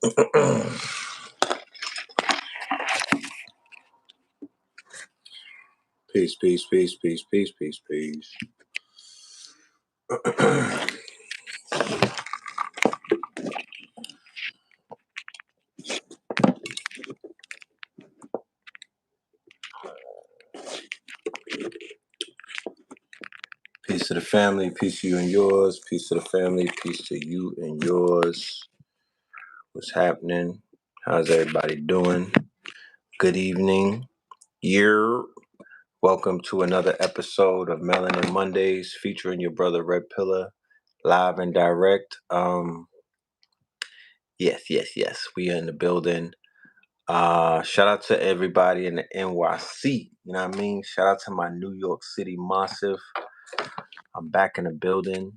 Peace, peace, peace, peace, peace, peace, peace. Peace to the family, peace to you and yours, peace to the family, peace to you and yours. What's happening? How's everybody doing? Good evening. Welcome to another episode of Melanin Mondays featuring your brother Red Pillar, live and direct. Yes. We are in the building. Shout out to everybody in the NYC. You know what I mean? Shout out to my New York City massive. I'm back in the building.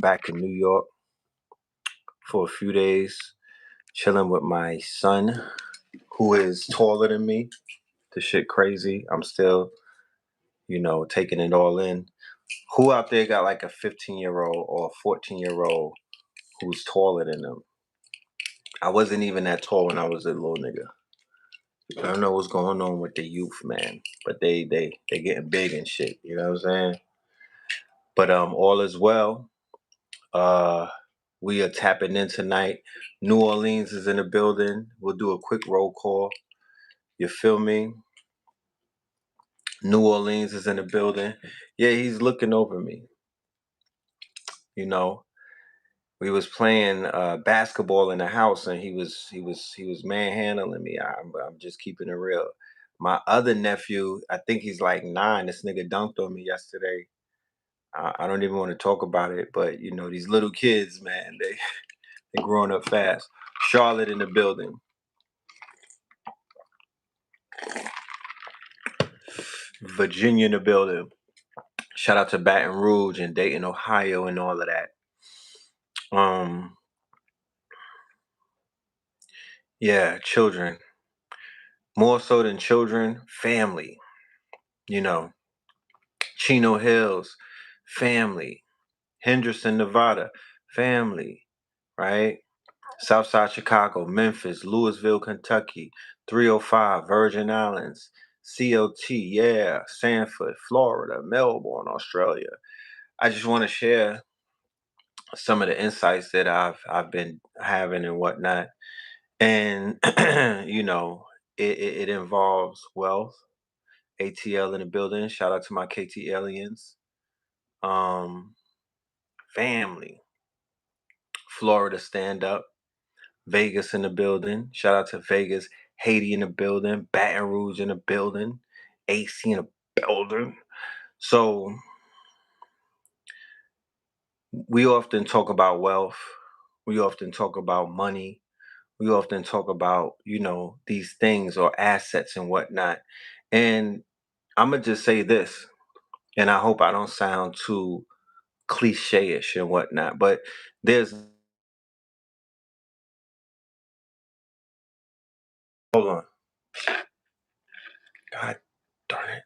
Back in New York for a few days, chilling with my son, who is taller than me. The shit crazy. I'm still, taking it all in. Who out there got like a 15-year-old or a 14-year-old who's taller than them? I wasn't even that tall when I was a little nigga. I don't know what's going on with the youth, man. But they getting big and shit. You know what I'm saying? But all is well. We are tapping in tonight. New Orleans is in the building. We'll do a quick roll call. You feel me? New Orleans is in the building. Yeah, he's looking over me. You know, we was playing basketball in the house, and he was manhandling me. I'm just keeping it real. My other nephew, I think he's like 9. This nigga dunked on me yesterday. I don't even want to talk about it, but these little kids, man, they growing up fast. Charlotte in the building. Virginia in the building. Shout out to Baton Rouge and Dayton, Ohio, and all of that. Yeah, children. More so than children, family. Chino Hills, family. Henderson, Nevada, family. Right? Southside Chicago, Memphis, Louisville, Kentucky, 305, Virgin Islands, CLT, yeah, Sanford, Florida, Melbourne, Australia. I just want to share some of the insights that I've been having and whatnot. And it involves wealth. ATL in the building. Shout out to my KT aliens. Family. Florida stand up. Vegas in the building. Shout out to Vegas. Haiti in the building. Baton Rouge in the building. AC in the building. So we often talk about wealth. We often talk about money. We often talk about, these things or assets and whatnot. And I'm going to just say this, and I hope I don't sound too cliche-ish and whatnot, but there's, hold on. God darn it.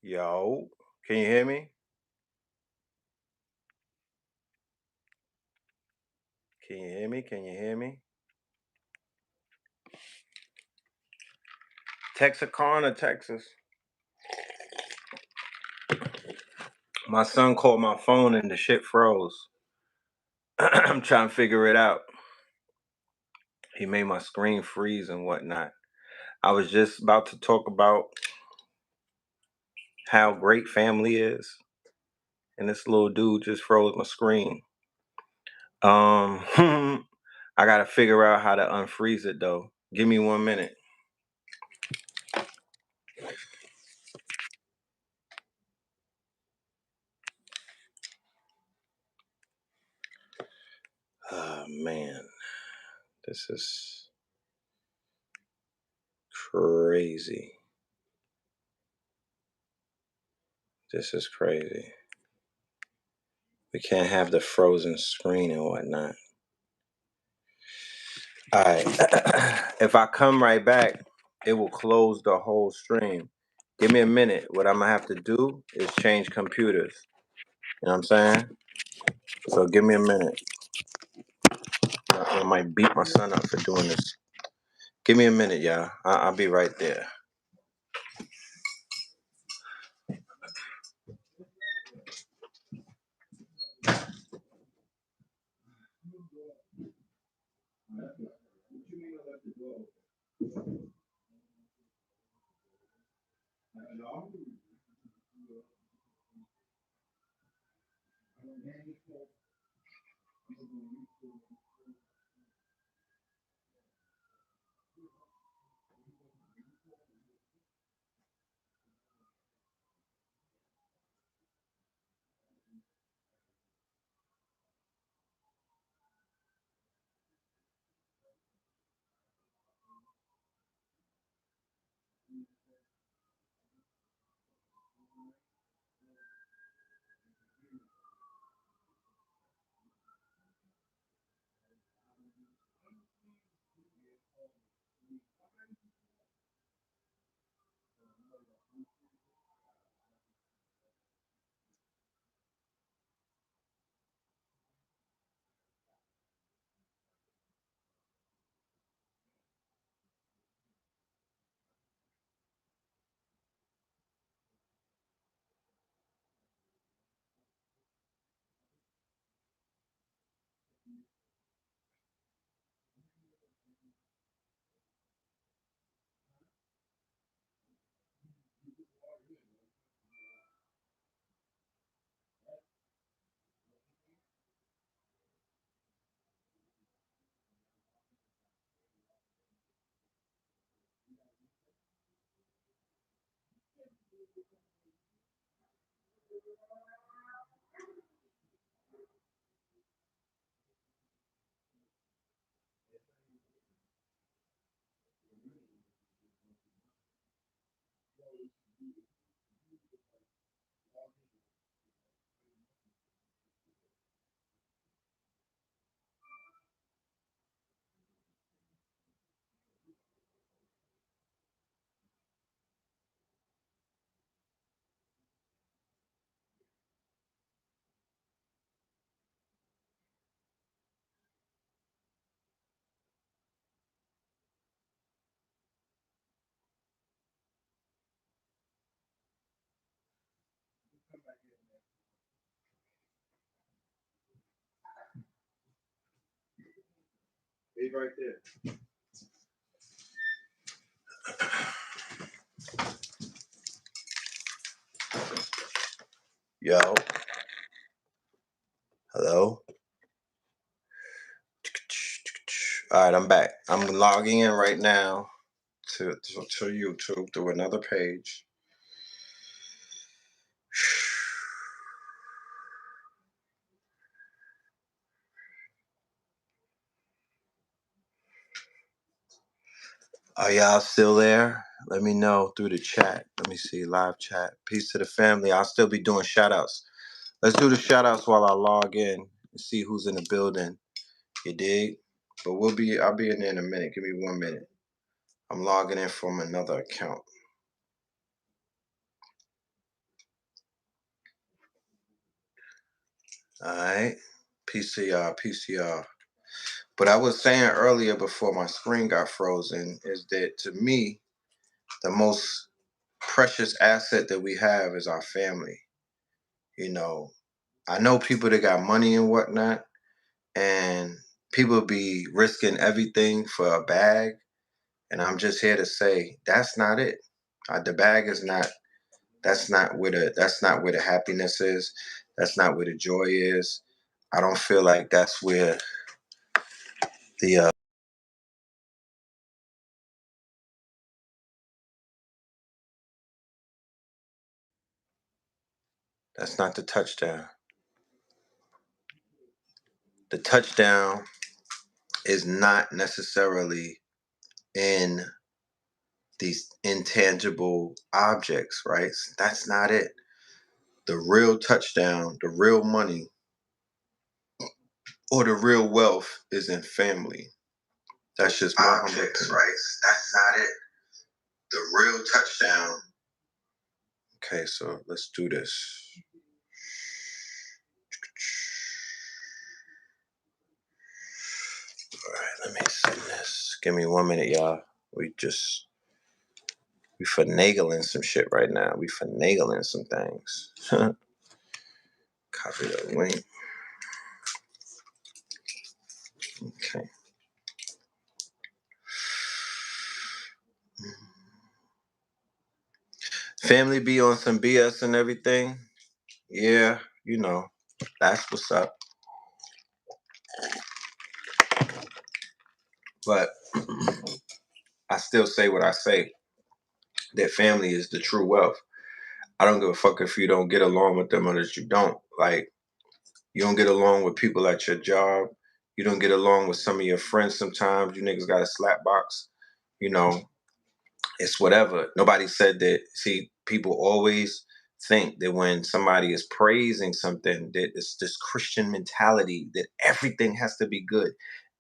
Yo, can you hear me? Can you hear me? Can you hear me? Texarkana, Texas. My son called my phone and the shit froze. I'm trying to figure it out. He made my screen freeze and whatnot. I was just about to talk about how great family is. And this little dude just froze my screen. I gotta figure out how to unfreeze it though. Give me 1 minute. Oh man, this is crazy. This is crazy. We can't have the frozen screen and whatnot. All right. If I come right back, it will close the whole stream. Give me a minute. What I'm gonna have to do is change computers. You know what I'm saying? So give me a minute. I might beat my son up for doing this. Give me a minute, y'all. I'll be right there. Be right there. Yo. Hello. All right, I'm back. I'm logging in right now to YouTube through another page. Are y'all still there? Let me know through the chat. Let me see, live chat. Peace to the family. I'll still be doing shout outs. Let's do the shout outs while I log in and see who's in the building. You dig? But I'll be in there in a minute. Give me 1 minute. I'm logging in from another account. All right. Peace to y'all. Peace to y'all. But I was saying earlier before my screen got frozen is that to me, the most precious asset that we have is our family. You know, I know people that got money and whatnot, and people be risking everything for a bag. And I'm just here to say that's not it. The bag is not That's not where the happiness is. That's not where the joy is. I don't feel like that's where the that's not the touchdown. The touchdown is not necessarily in these intangible objects, right? That's not it. The real touchdown, the real money, or the real wealth is in family. That's just my objects, right? That's not it. The real touchdown. Okay, so let's do this. All right, let me send this. Give me 1 minute, y'all. We finagling some shit right now. We finagling some things. Copy the link. Okay. Family be on some BS and everything. Yeah, that's what's up. But I still say what I say, that family is the true wealth. I don't give a fuck if you don't get along with them or that you don't. Like, you don't get along with people at your job. You don't get along with some of your friends sometimes. You niggas got a slap box. You know, it's whatever. Nobody said that. See, people always think that when somebody is praising something, that it's this Christian mentality that everything has to be good,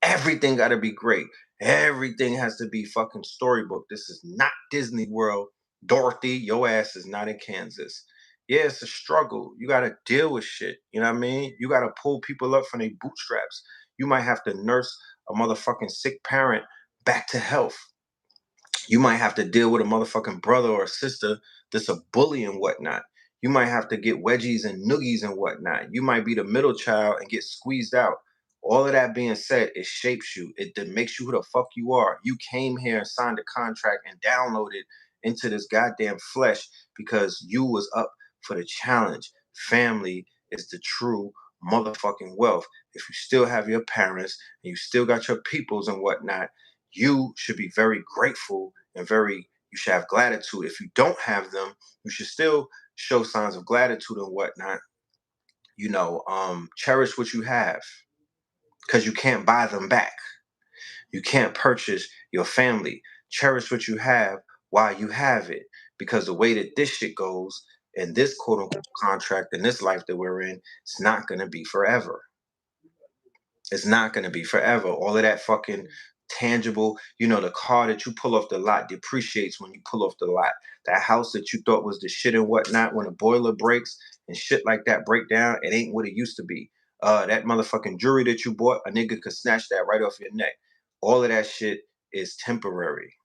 everything got to be great, everything has to be fucking storybook. This is not Disney World. Dorothy, your ass is not in Kansas. Yeah, it's a struggle. You got to deal with shit. You know what I mean? You got to pull people up from their bootstraps. You might have to nurse a motherfucking sick parent back to health. You might have to deal with a motherfucking brother or sister that's a bully and whatnot. You might have to get wedgies and noogies and whatnot. You might be the middle child and get squeezed out. All of that being said, it shapes you. It makes you who the fuck you are. You came here and signed a contract and downloaded into this goddamn flesh because you was up for the challenge. Family is the true motherfucking wealth. If you still have your parents and you still got your peoples and whatnot, you should be very grateful and you should have gratitude. If you don't have them, you should still show signs of gratitude and whatnot. Cherish what you have because you can't buy them back. You can't purchase your family. Cherish what you have while you have it, because the way that this shit goes in this quote unquote contract in this life that we're in, it's not going to be forever. It's not going to be forever. All of that fucking tangible, the car that you pull off the lot depreciates when you pull off the lot. That house that you thought was the shit and whatnot, when a boiler breaks and shit like that break down, it ain't what it used to be. That motherfucking jewelry that you bought, a nigga could snatch that right off your neck. All of that shit is temporary.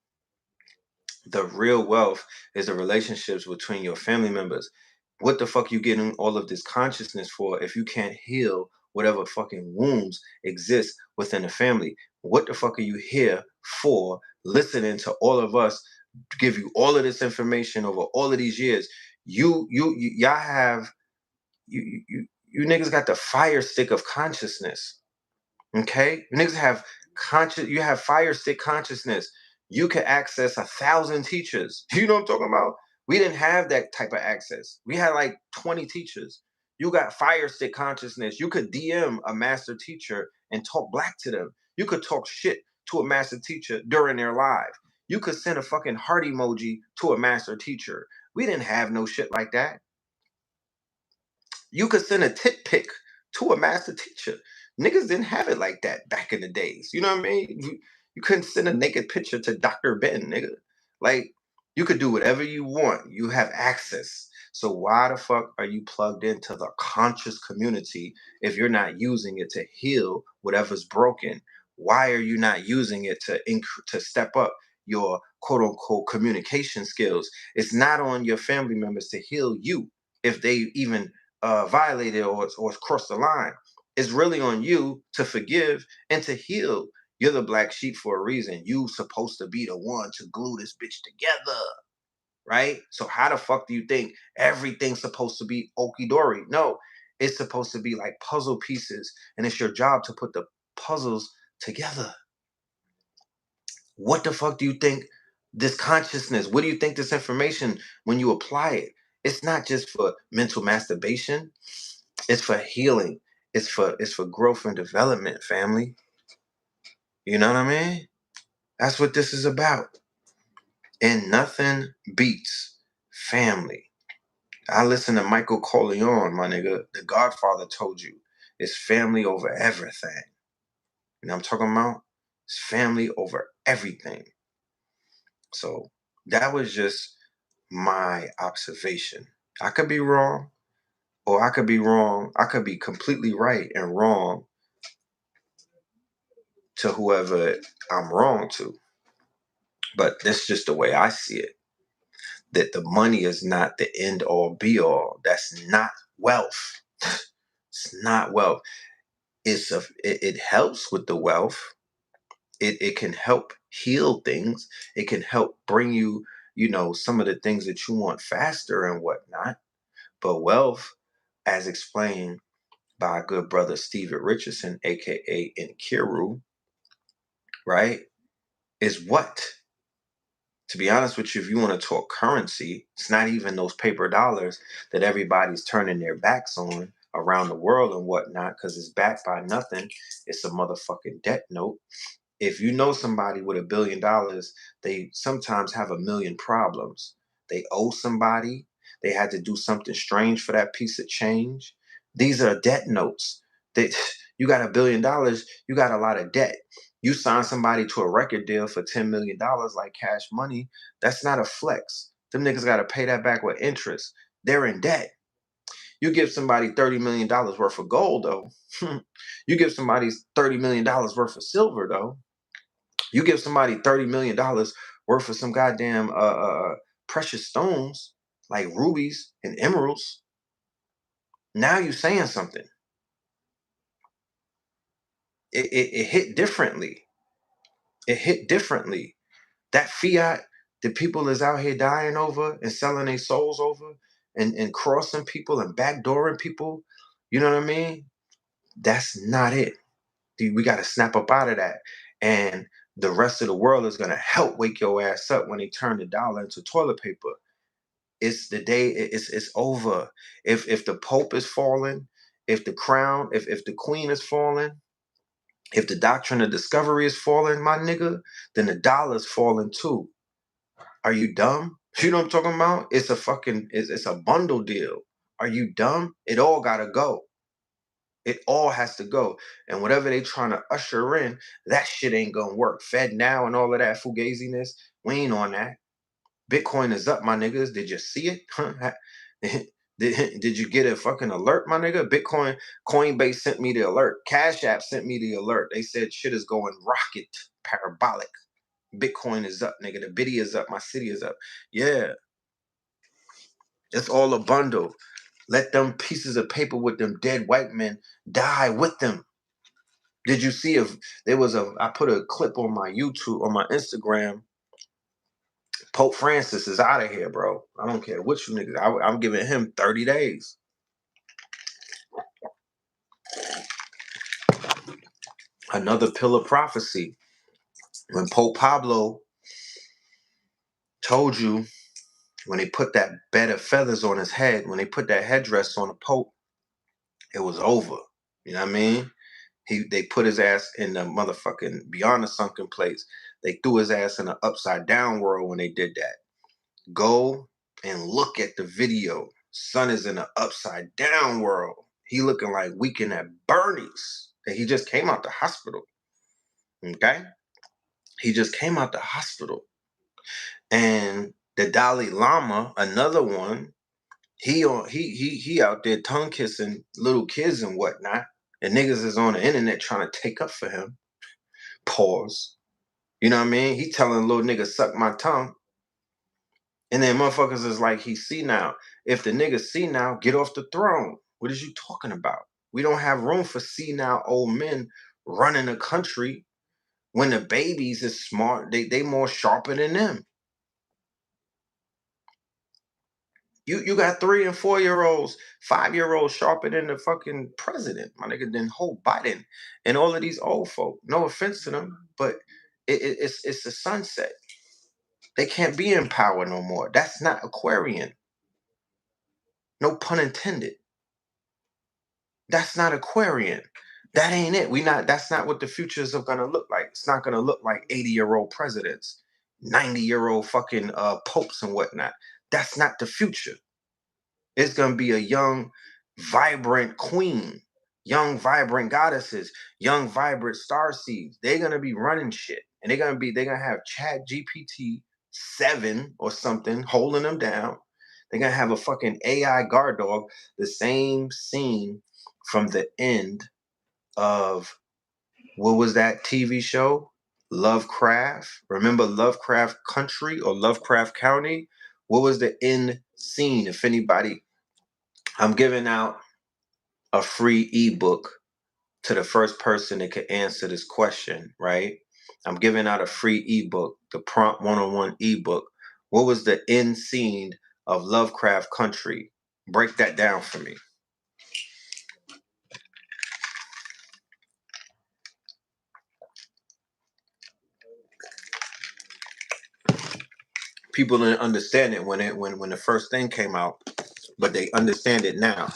The real wealth is the relationships between your family members. What the fuck you getting all of this consciousness for if you can't heal whatever fucking wounds exist within the family? What the fuck are you here for, listening to all of us give you all of this information over all of these years? Y'all have you niggas got the fire stick of consciousness. Okay, you niggas have you have fire stick consciousness. You can access 1,000 teachers. You know what I'm talking about? We didn't have that type of access. We had like 20 teachers. You got fire stick consciousness. You could DM a master teacher and talk black to them. You could talk shit to a master teacher during their live. You could send a fucking heart emoji to a master teacher. We didn't have no shit like that. You could send a tit pic to a master teacher. Niggas didn't have it like that back in the days. You know what I mean? You couldn't send a naked picture to Dr. Ben, nigga. Like, you could do whatever you want. You have access. So why the fuck are you plugged into the conscious community if you're not using it to heal whatever's broken? Why are you not using it to step up your quote unquote communication skills? It's not on your family members to heal you if they even violated or crossed the line. It's really on you to forgive and to heal. You're the black sheep for a reason. You supposed to be the one to glue this bitch together. right? So how the fuck do you think everything's supposed to be okie-dory? No, it's supposed to be like puzzle pieces, and it's your job to put the puzzles together. What the fuck do you think this consciousness, what do you think this information, when you apply it, it's not just for mental masturbation, it's for healing, it's for growth and development, family. You know what I mean? That's what this is about. And nothing beats family. I listen to Michael Corleone, my nigga. The Godfather told you it's family over everything. You know what I'm talking about? It's family over everything. So that was just my observation. I could be wrong, or I could be wrong. I could be completely right and wrong to whoever I'm wrong to. But that's just the way I see it. That the money is not the end all be all. That's not wealth. It's not wealth. It helps with the wealth. It can help heal things. It can help bring you, some of the things that you want faster and whatnot. But wealth, as explained by a good brother Steven Richardson, aka Nkiru, right, is what? To be honest with you, if you want to talk currency, it's not even those paper dollars that everybody's turning their backs on around the world and whatnot, because it's backed by nothing. It's a motherfucking debt note. If you know somebody with $1 billion, they sometimes have a million problems. They owe somebody. They had to do something strange for that piece of change. These are debt notes. That you got $1 billion, you got a lot of debt. You sign somebody to a record deal for $10 million like Cash Money. That's not a flex. Them niggas got to pay that back with interest. They're in debt. You give somebody $30 million worth of gold, though. You give somebody $30 million worth of silver, though. You give somebody $30 million worth of some goddamn precious stones like rubies and emeralds. Now you saying something. It hit differently. It hit differently. That fiat that people is out here dying over and selling their souls over and crossing people and backdooring people, you know what I mean? That's not it. We got to snap up out of that. And the rest of the world is going to help wake your ass up when they turn the dollar into toilet paper. It's the day, it's over. If the Pope is falling, if the crown, if the queen is falling, if the doctrine of discovery is falling, my nigga, then the dollar's falling too. Are you dumb? You know what I'm talking about? It's a bundle deal. Are you dumb? It all gotta go. It all has to go. And whatever they trying to usher in, that shit ain't gonna work. Fed now and all of that fugaziness, we ain't on that. Bitcoin is up, my niggas. Did you see it? Did you get a fucking alert, my nigga? Coinbase sent me the alert. Cash App sent me the alert. They said shit is going rocket parabolic. Bitcoin is up, nigga. The biddy is up. My city is up. Yeah, it's all a bundle. Let them pieces of paper with them dead white men die with them. Did you see if there was I put a clip on my YouTube, on my Instagram. Pope Francis is out of here, bro. I don't care what you niggas. I'm giving him 30 days. Another pill of prophecy. When Pope Pablo told you, when they put that bed of feathers on his head, when they put that headdress on the Pope, it was over. You know what I mean? They put his ass in the motherfucking beyond the sunken place. They threw his ass in the upside down world when they did that. Go and look at the video. Son is in the upside down world. He looking like Weekend at Bernie's. And he just came out the hospital. Okay? He just came out the hospital. And the Dalai Lama, another one, he out there tongue kissing little kids and whatnot. And niggas is on the internet trying to take up for him. Pause. You know what I mean? He telling little niggas suck my tongue. And then motherfuckers is like, he see now. If the nigga see now, get off the throne. What is you talking about? We don't have room for see now old men running the country when the babies is smart. They more sharper than them. You got 3 and 4 year olds, 5 year olds sharper than the fucking president, my nigga, than whole Biden and all of these old folk. No offense to them, but it's the sunset. They can't be in power no more. That's not Aquarian. No pun intended. That's not Aquarian. That ain't it. That's not what the futures are gonna look like. It's not gonna look like 80-year-old presidents, 90-year-old fucking popes and whatnot. That's not the future. It's gonna be a young, vibrant queen, young, vibrant goddesses, young, vibrant star seeds. They're gonna be running shit. And they're gonna have Chat GPT 7 or something holding them down. They're gonna have a fucking AI guard dog, the same scene from the end of what was that TV show? Lovecraft. Remember Lovecraft Country or Lovecraft County? What was the end scene? If anybody, I'm giving out a free ebook to the first person that could answer this question, right? I'm giving out a free ebook, the Prompt 101 ebook. What was the end scene of Lovecraft Country? Break that down for me. People didn't understand it when the first thing came out, but they understand it now.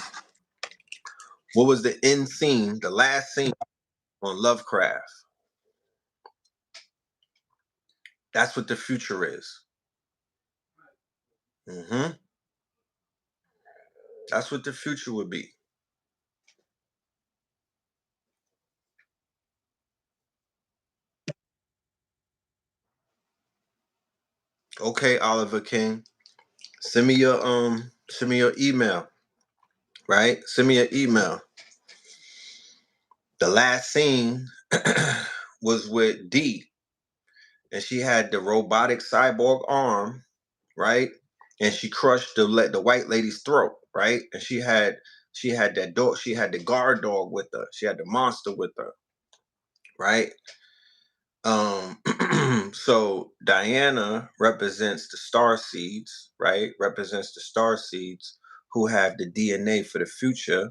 What was the end scene, the last scene on Lovecraft? That's what the future is. That's what the future would be. Okay, Oliver King, send me your email, right? Send me an email. The last scene was with D, and she had the robotic cyborg arm, right? And she crushed the white lady's throat, right? And she had that dog, she had the guard dog with her, she had the monster with her, right? So Diana represents the star seeds, right? Represents the star seeds who have the DNA for the future.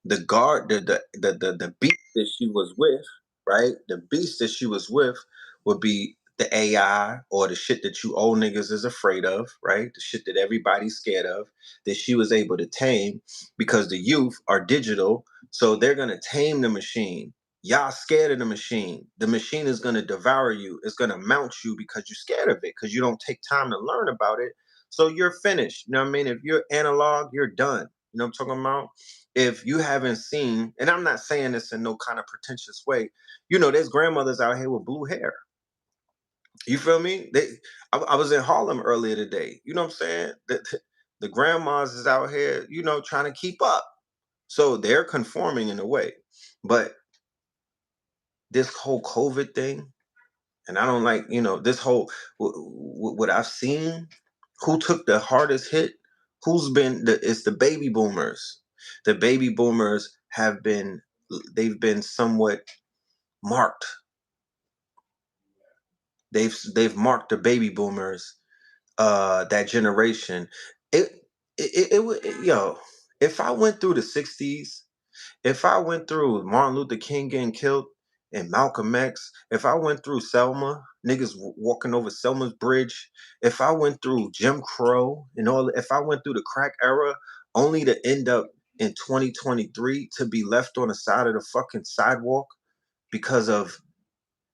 The guard, the beast that she was with, right? The beast that she was with would be the AI or the shit that you old niggas is afraid of, right? The shit that everybody's scared of, that she was able to tame because the youth are digital, so they're gonna tame the machine. Y'all scared of the machine. The machine is gonna devour you. It's gonna mount you because you're scared of it, because you don't take time to learn about it. So you're finished. You know what I mean? If you're analog, you're done. You know what I'm talking about? If you haven't seen, and I'm not saying this in no kind of pretentious way, there's grandmothers out here with blue hair. You feel me? I was in Harlem earlier today. You know what I'm saying? The grandmas is out here, trying to keep up. So they're conforming in a way. But this whole COVID thing, and I don't like, this whole, what I've seen, who took the hardest hit, it's the baby boomers. The baby boomers they've been somewhat marked. They've marked the baby boomers, that generation. Yo, if I went through the 60s, if I went through Martin Luther King getting killed and Malcolm X, if I went through Selma, niggas walking over Selma's bridge, if I went through Jim Crow and if I went through the crack era, only to end up in 2023 to be left on the side of the fucking sidewalk because of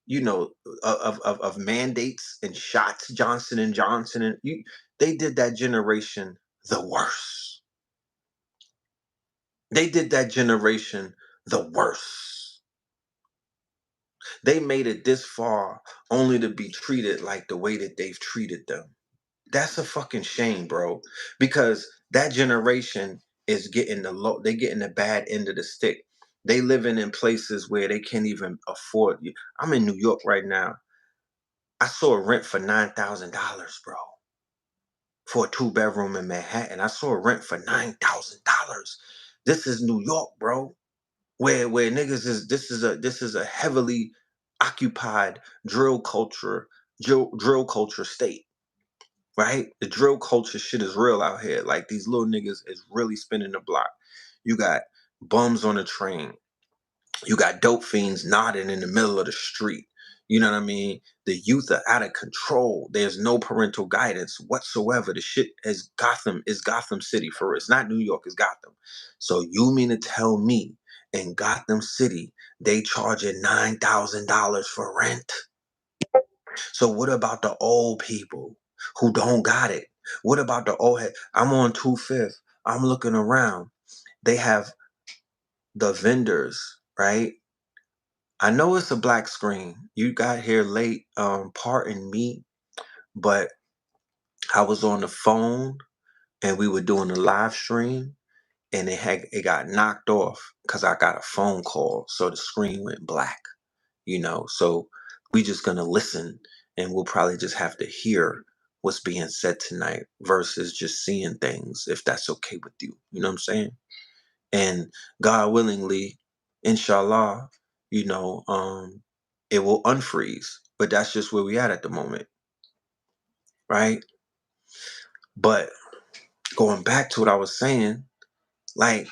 you know of mandates and shots, Johnson and Johnson, and they did that generation the worst. They did that generation the worst. They made it this far only to be treated like the way that they've treated them. That's a fucking shame, bro. Because that generation is getting they getting the bad end of the stick. They living in places where they can't even afford you. I'm in New York right now. I saw a rent for $9,000, bro. For a 2 bedroom in Manhattan. I saw a rent for $9,000. This is New York, bro. Where niggas is this is a heavily occupied drill culture state. right? The drill culture shit is real out here. Like these little niggas is really spinning the block. You got bums on the train. You got dope fiends nodding in the middle of the street. You know what I mean? The youth are out of control. There's no parental guidance whatsoever. The shit is Gotham City for real. It's not New York, it's Gotham. So you mean to tell me in Gotham City they charging $9,000 for rent? So what about the old people who don't got it? What about the old head? I'm on 25th. I'm looking around. They have the vendors, right? I know it's a black screen. You got here late, pardon me, but I was on the phone and we were doing a live stream and it got knocked off because I got a phone call. So the screen went black, So we just gonna listen and we'll probably just have to hear what's being said tonight versus just seeing things, if that's okay with you. You know what I'm saying? And God willingly, inshallah, it will unfreeze. But that's just where we at the moment, right? But going back to what I was saying, like,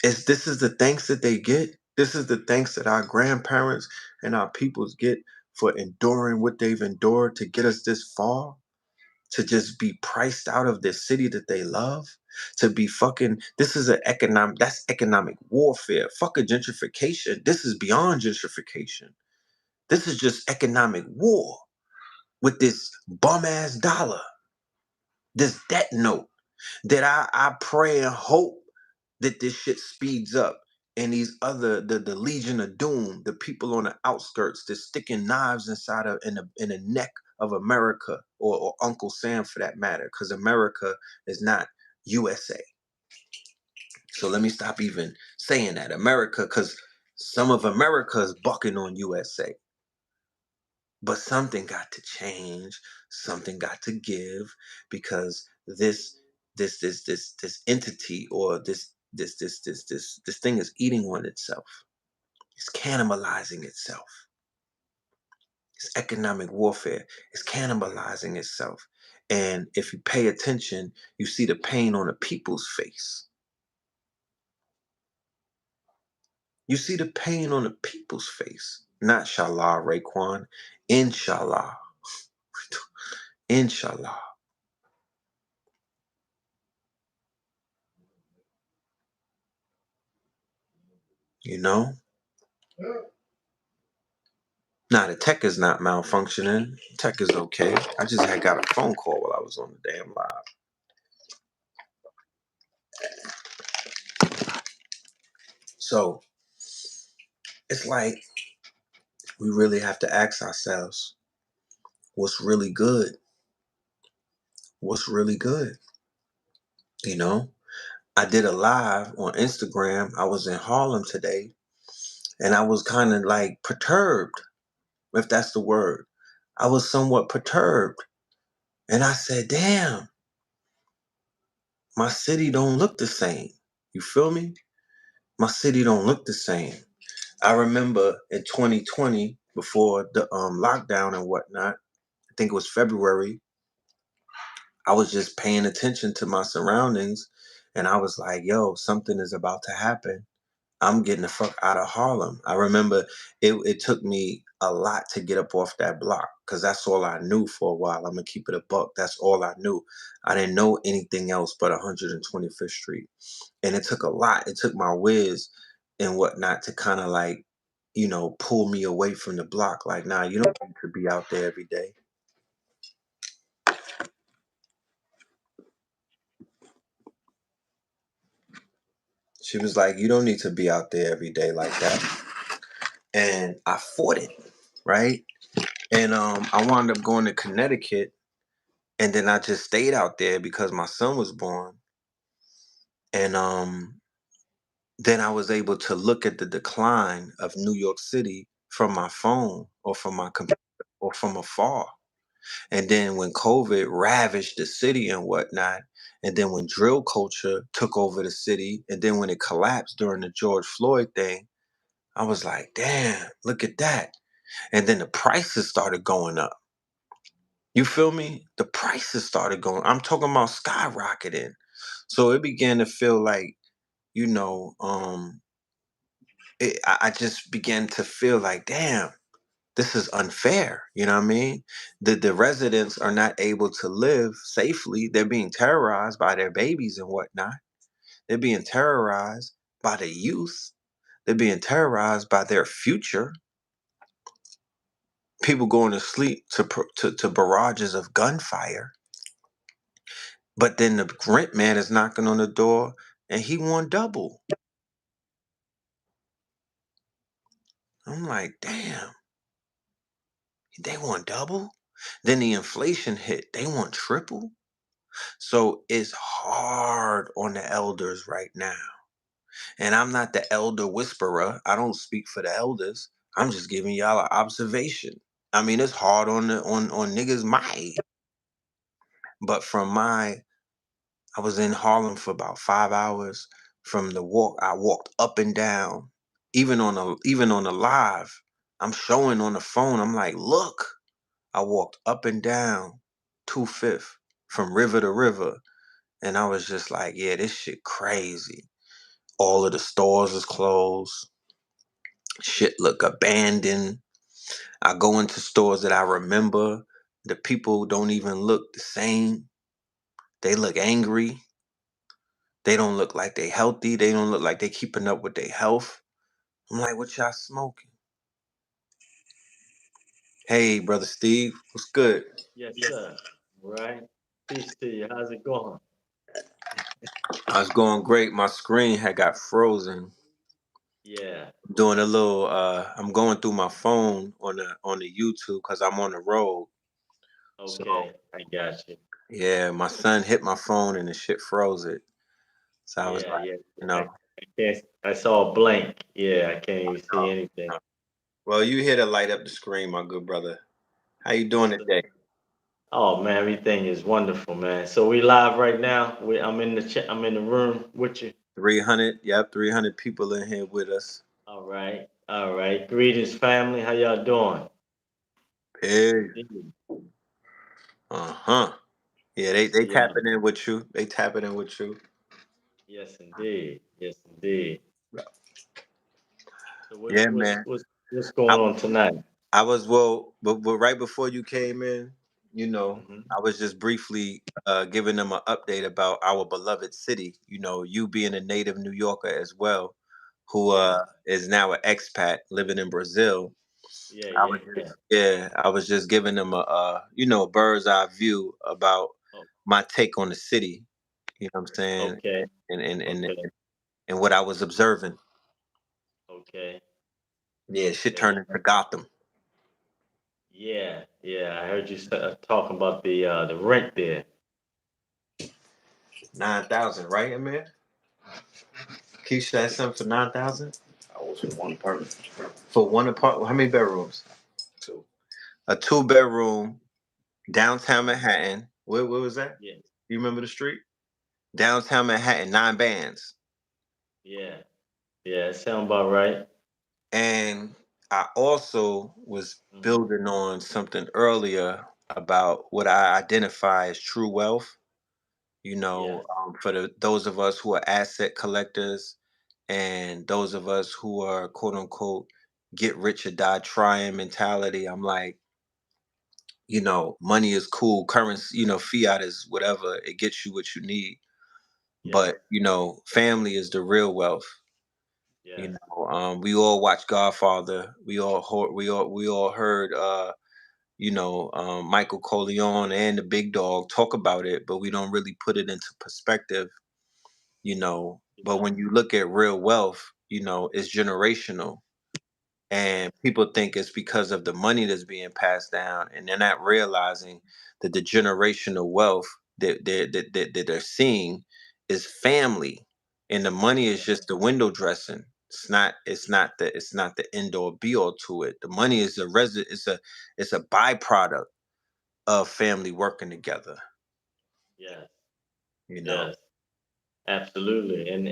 this is the thanks that they get. This is the thanks that our grandparents and our peoples get for enduring what they've endured to get us this far, to just be priced out of this city that they love, to be fucking, this is that's economic warfare. Fuck a gentrification. This is beyond gentrification. This is just economic war with this bum ass dollar, this debt note that I pray and hope that this shit speeds up. And these other the Legion of Doom, the people on the outskirts, they're sticking knives inside of in the neck of America, or Uncle Sam for that matter, because America is not USA. So let me stop even saying that America, because some of America is bucking on USA. But something got to change, something got to give, because this entity, or this thing is eating on itself. It's cannibalizing itself. It's economic warfare. It's cannibalizing itself. And if you pay attention, you see the pain on the people's face. You see the pain on the people's face. Not Shallah, Raekwon. Inshallah. Inshallah. You know? Nah, the tech is not malfunctioning. Tech is okay. I just had got a phone call while I was on the damn live. So it's like we really have to ask ourselves, what's really good? What's really good? You know? I did a live on Instagram. I was in Harlem today and I was kind of like perturbed, if that's the word. I was somewhat perturbed. And I said, damn, my city don't look the same. You feel me? My city don't look the same. I remember in 2020, before the lockdown and whatnot, I think it was February, I was just paying attention to my surroundings and I was like, yo, something is about to happen. I'm getting the fuck out of Harlem. I remember it took me a lot to get up off that block because that's all I knew for a while. I'm gonna keep it a buck. That's all I knew. I didn't know anything else but 125th Street. And it took a lot. It took my whiz and whatnot to kind of like, pull me away from the block. Like, nah, you don't need to be out there every day. She was like, you don't need to be out there every day like that. And I fought it, right? And I wound up going to Connecticut, and then I just stayed out there because my son was born. And then I was able to look at the decline of New York City from my phone or from my computer or from afar. And then when COVID ravaged the city and whatnot, and then when drill culture took over the city, and then when it collapsed during the George Floyd thing, I was like, damn, look at that. And then the prices started going up. You feel me? The prices started going. I'm talking about skyrocketing. So it began to feel like, you know, I just began to feel like, damn, this is unfair. You know what I mean? The residents are not able to live safely. They're being terrorized by their babies and whatnot. They're being terrorized by the youth. They're being terrorized by their future. People going to sleep to barrages of gunfire. But then the rent man is knocking on the door and he want double. I'm like, damn, they want double? Then the inflation hit, they want triple? So it's hard on the elders right now. And I'm not the elder whisperer. I don't speak for the elders. I'm just giving y'all an observation. I mean, it's hard on the on niggas my age. But from my I was in Harlem for about 5 hours. From the walk, I walked up and down. Even on a live, I'm showing on the phone. I'm like, look, I walked up and down 2/5 from river to river, and I was just like, yeah, this shit crazy. All of the stores is closed. Shit look abandoned. I go into stores that I remember. The people don't even look the same. They look angry. They don't look like they healthy. They don't look like they keeping up with their health. I'm like, what y'all smoking? Hey, brother Steve, what's good? Yes, sir. Right. Peace to you. How's it going? I was going great. My screen had got frozen. Yeah. Doing a little I'm going through my phone on the YouTube because I'm on the road. So Okay. I got you. yeah, my son hit my phone and the shit froze it. So I was Yeah, like, yeah. you I, know, I can't. I saw a blank. Yeah, I can't even see anything. well, you here to light up the screen, my good brother. How you doing Yes, sir. today? Oh man, everything is wonderful, man. So we live right now. I'm in the I'm in the room with you. 300, yep, 300 people in here with us. All right. All right. Greetings, family. How y'all doing? Yes, Hey. indeed. Uh-huh. Yeah, Good they to see y'all. tapping in with you. They tapping in with you. Yes, indeed. Yes, indeed. So Yeah, man. what's I, going on tonight? I was but right before you came in, Hmm. I was just briefly giving them an update about our beloved city. You being a native New Yorker as well, who Yes. is now an expat living in Brazil. Yeah, I yeah, was yeah. just yeah, I was just giving them a bird's eye view about Oh, my take on the city. You know what I'm saying? okay, And and and okay, and what I was observing. okay, Yeah, shit okay. turned into Gotham. Yeah, yeah. I heard you talking about the rent there. 9,000, right, man? Keisha had something for 9,000 I was in one apartment. for one apartment. How many bedrooms? So A two-bedroom downtown Mhm. Manhattan. Where was that? Yeah, You remember the street? Downtown Manhattan, 9 bands. yeah, yeah. It sound about right. And I also was Hmm. building on something earlier about what I identify as true wealth. Yes, For those of us who are asset collectors and those of us who are quote unquote get rich or die trying mentality. I'm like, money is cool, currency, fiat is whatever, it gets you what you need. yes, But, family is the real wealth. yes, We all watch Godfather. We all heard Michael Corleone and the big dog talk about it, but we don't really put it into perspective. But yes, when you look at real wealth, it's generational. yes, And people think it's because of the money that's being passed down, and they're not realizing that the generational wealth that they're seeing is family, and the money is yes, just the window dressing. It's not the end or be all to it. The money is it's a byproduct of family working together. yes, You know, yes. Absolutely. And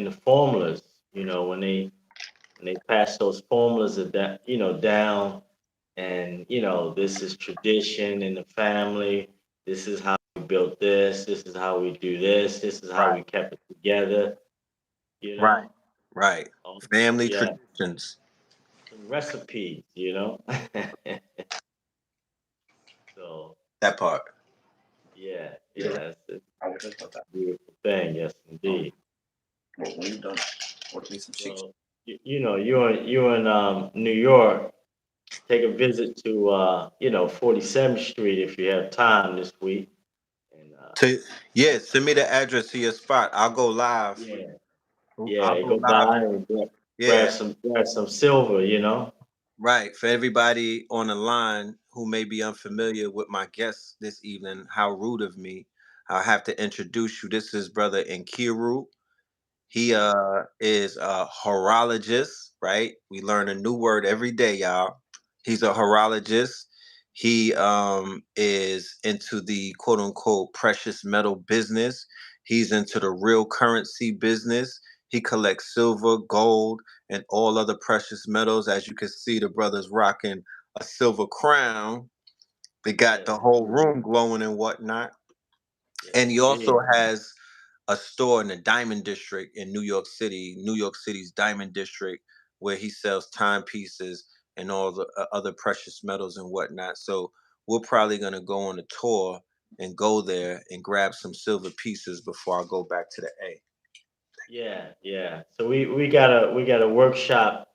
the formulas, when they pass those formulas of that, down. and this is tradition in the family. This is how we built this. This is how we do this. This is how Right. we kept it together. You Right. know, Right. oh, Family yeah, traditions. some recipes. So That part. yeah, Yeah. yeah, it's I was just about that. a beautiful thing. Yes, Um, indeed. well, when you're done, order me some Shake. Well, you in New York. Take a visit to 47th Street if you have time this week. And To yeah, send me the address to your spot. I'll go live. yeah, I'll yeah, go go live. by and Yeah. grab some silver. Right. For everybody on the line who may be unfamiliar with my guest this evening, how rude of me. I'll have to introduce you. This is brother Nkiru. He Yeah, is a horologist, right? We learn a new word every day, y'all. He's a horologist. He is into the quote unquote precious metal business. He's into the real currency business. He collects silver, gold, and all other precious metals. As you can see, the brother's rocking a silver crown. They got yes, the whole indeed. room glowing and whatnot. Yes, And he also indeed. has a store in the Diamond District in New York City, New York City's Diamond District, where he sells timepieces and all the other precious metals and whatnot. So we're probably gonna go on a tour and go there and grab some silver pieces before I go back to the A. Yeah, yeah. So we got a workshop.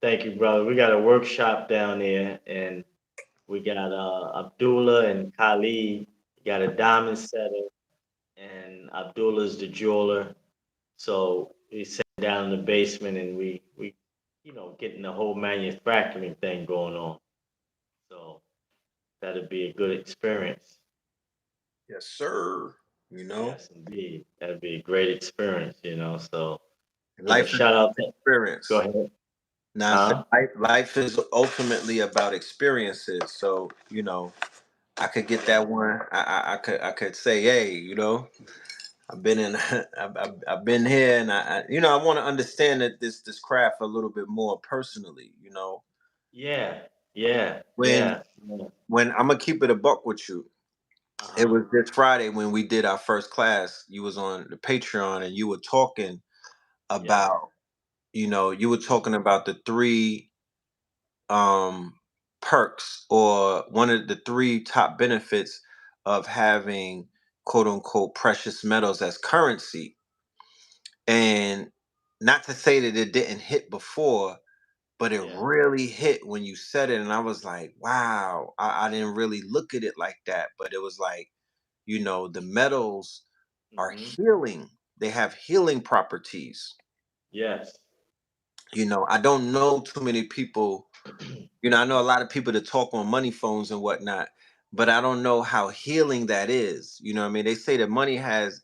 Thank you, brother. We got a workshop down there, and we got Abdullah and Khalid. Got a diamond setter, and Abdullah's the jeweler. So we sat down in the basement and we getting the whole manufacturing thing going on. So that'd be a good experience. Yes, sir. You know, Yes, indeed. That'd be a great experience. So, life is shout out an to go experience. ahead. Now, I said Huh? life is ultimately about experiences. So, I could get Yeah. that one. I could say, hey, I've been in, I've been here, and I want to understand that this craft a little bit more personally. Yeah. Yeah. When Yeah. Yeah. when I'm gonna keep it a buck with you. It Uh-huh. was this Friday when we did our first class. You was on the Patreon, and you were talking Yes. about, you were talking about the three um perks, or one of the three top benefits of having quote unquote precious metals as currency. And not to say that it didn't hit before, but it Yeah. really hit when you said it. And I was like, wow, I didn't really look at it like that. But it was like, the metals are Hmm. healing. They have healing properties. Yes. I don't know too many people. I know a lot of people that talk on money phones and whatnot, but I don't know how healing that is. What I mean? They say that money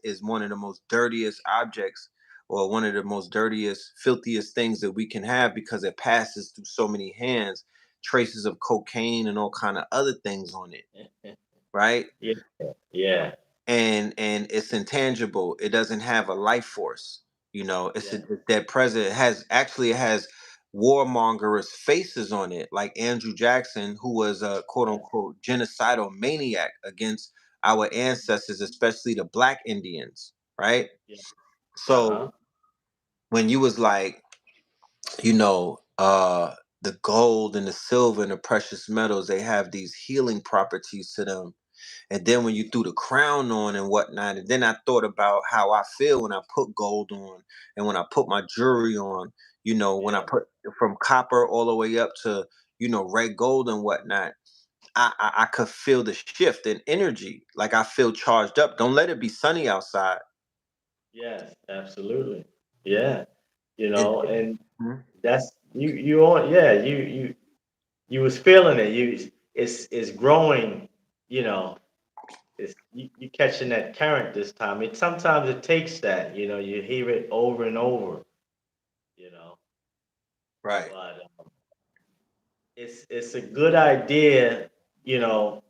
is one of the most dirtiest objects, or one of the most dirtiest, filthiest things that we can have, because it passes through so many hands, traces of cocaine and all kind of other things on it, right? Yeah. Yeah. And it's intangible. It doesn't have a life force. It's Yeah. that present. It has warmongers faces on it, like Andrew Jackson, who was a quote Yeah. unquote genocidal maniac against our ancestors, especially the black Indians, right? Yeah. Uh-huh. So when you was like, the gold and the silver and the precious metals, they have these healing properties to them. And then when you threw the crown on and whatnot, and then I thought about how I feel when I put gold on, and when I put my jewelry on, when I Yeah. put from copper all the way up to, red gold and whatnot, I could feel the shift in energy. Like I feel charged up. Don't let it be sunny outside. Yes, absolutely. Yeah. And And Mhm. that's you on yeah, you was feeling it. It's growing, you know. It's you catching that current this time. Sometimes it takes that, you hear it over and over, you know. Right. But it's a good idea, you know,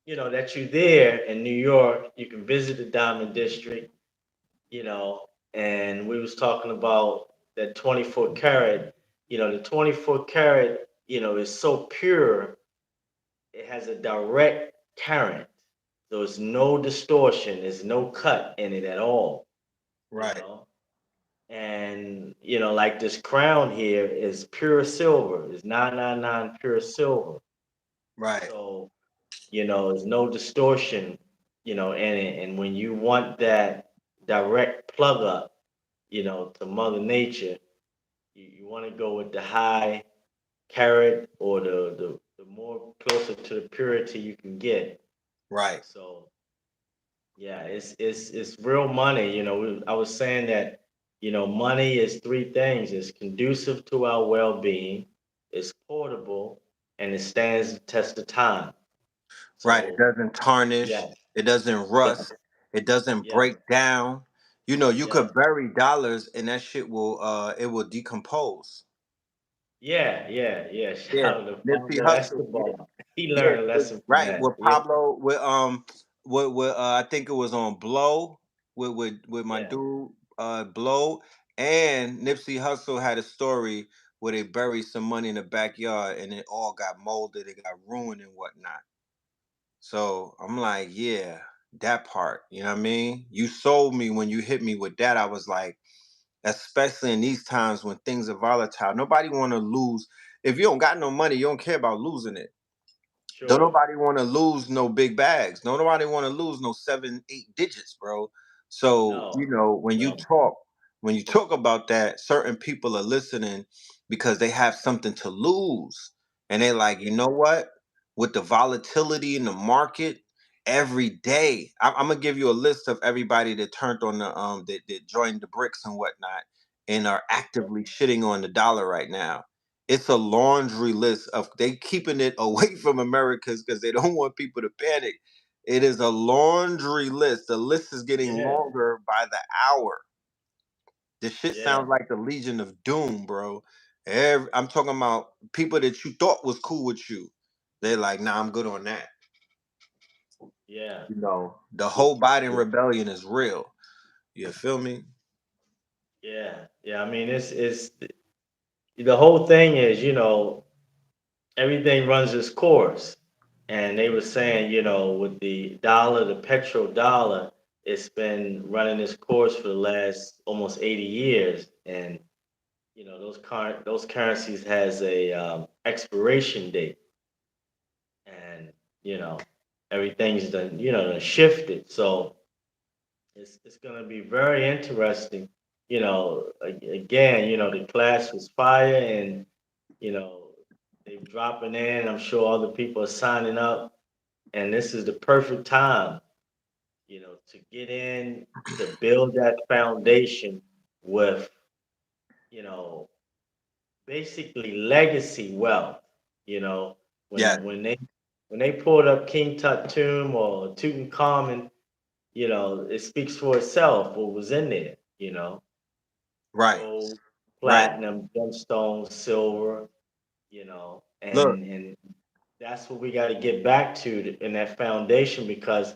that you're there in New York. You can visit the Diamond District, and we was talking about that 24 karat, the 24 karat. is so pure. It has a direct current. So there's no distortion, there's no cut in it at all, you Right. know. And like this crown here is pure silver, is 999 pure silver. Right. So, there's no distortion, in it. And when you want that direct plug up, to Mother Nature, you want to go with the high carat or the more closer to the purity you can get. Right. So yeah, it's real money. I was saying that money is three things: it's conducive to our well-being, it's portable, and it stands the test of time. Right. It So doesn't tarnish. yeah, It doesn't yeah, rust. It doesn't yeah, break down. You know, you yeah, could bury dollars and that shit will it will decompose. yeah. Yeah. Shout out to Nipsey Pablo Hussle. Yeah. Escobar. He Yeah. learned a lesson from Right. that. With Yeah, Pablo with I think it was on Blow with my yeah, dude Blow, and Nipsey Hussle had a story where they buried some money in the backyard and it all got molded, it got ruined and whatnot. So I'm like, yeah, that part. You know what I mean? You sold me when you hit me with that. I was like, especially in these times when things are volatile. Nobody want to lose. If you don't got no money, you don't care about losing it. Don't sure. nobody want to lose no big bags. Don't nobody want to lose no 7, 8 digits, bro. So, No, no. when you talk about that, certain people are listening because they have something to lose. And they're like, Yeah, you know what? With the volatility in the market, every day, I'm gonna give you a list of everybody that turned on the that joined the bricks and whatnot and are okay. actively shitting on the dollar right now. It's a laundry list of they keeping it away from Americans because they don't want people to panic. It is a laundry list. The list is getting Yeah, longer by the hour. The shit yeah, sounds like the Legion of Doom, bro. I'm talking about people that you thought was cool with you. They're like, nah, I'm good on that. yeah. You know, the Yeah. whole Biden rebellion is real. You feel me? Yeah. I mean, it's the whole thing is, everything runs its course. And they were saying, with the dollar, the petrodollar, it's been running its course for the last almost 80 years. And, those currencies has a expiration date. And, you know, everything's done, done shifted. So it's going to be very interesting. Again, the class was fire and, you know, they're dropping in. I'm sure other people are signing up. And this is the perfect time, to get in, to build that foundation with, you know, basically legacy wealth. You know, Yeah. when they pulled up King Tuttum or Tutankhamun, it speaks for itself what was in there, Right. gold, Right. platinum, gemstones, silver, Look. and that's what we got to get back to in that foundation because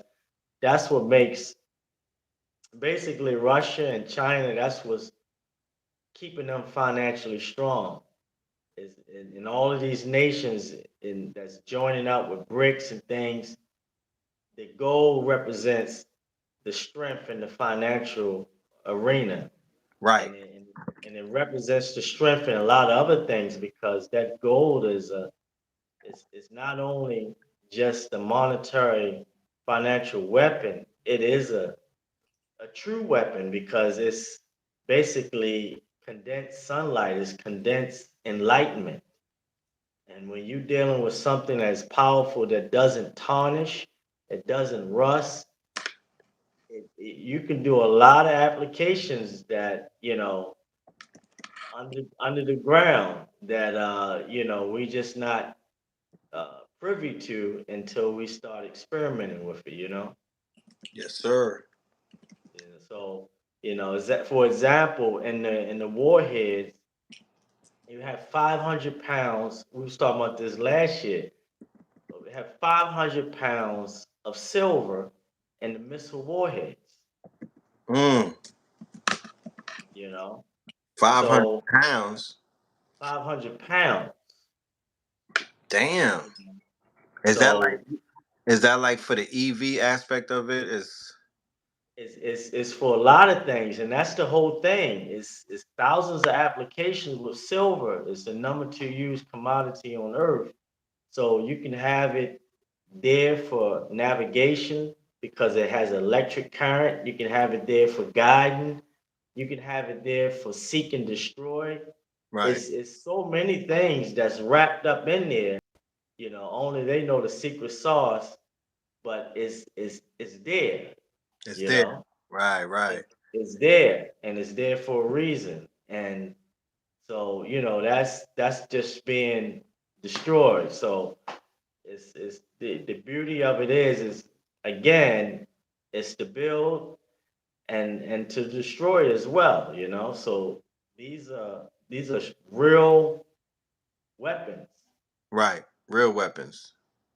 that's what makes basically Russia and China, that's what's keeping them financially strong. Is in all of these nations in that's joining up with BRICS and things, the gold represents the strength in the financial arena. Right. And it represents the strength in a lot of other things because that gold is not only just a monetary financial weapon, it is a true weapon because it's basically condensed sunlight, it's condensed enlightenment. And when you're dealing with something that's powerful that doesn't tarnish, it doesn't rust, you can do a lot of applications that, under the ground that we just not privy to until we start experimenting with it. Yes, sir. Yeah, so, is that for example, in the warheads, you have 500 pounds. We was talking about this last year. But we have 500 pounds of silver in the missile warheads. Mm. You know, 500 so pounds. 500 pounds. Damn. Is that like So is that like for the EV aspect of it? Is it's for a lot of things, and that's the whole thing. It's thousands of applications with silver. It's the number two used commodity on earth. So you can have it there for navigation because it has electric current. You can have it there for guiding. You can have it there for seek and destroy. right. It's so many things that's wrapped up in there. Only they know the secret sauce, but it's there. It's You there. know, Right, right. it's there, and it's there for a reason. And so that's just being destroyed. So it's the beauty of it is again, it's to build and to destroy as well. So these are real weapons. Right. Real weapons.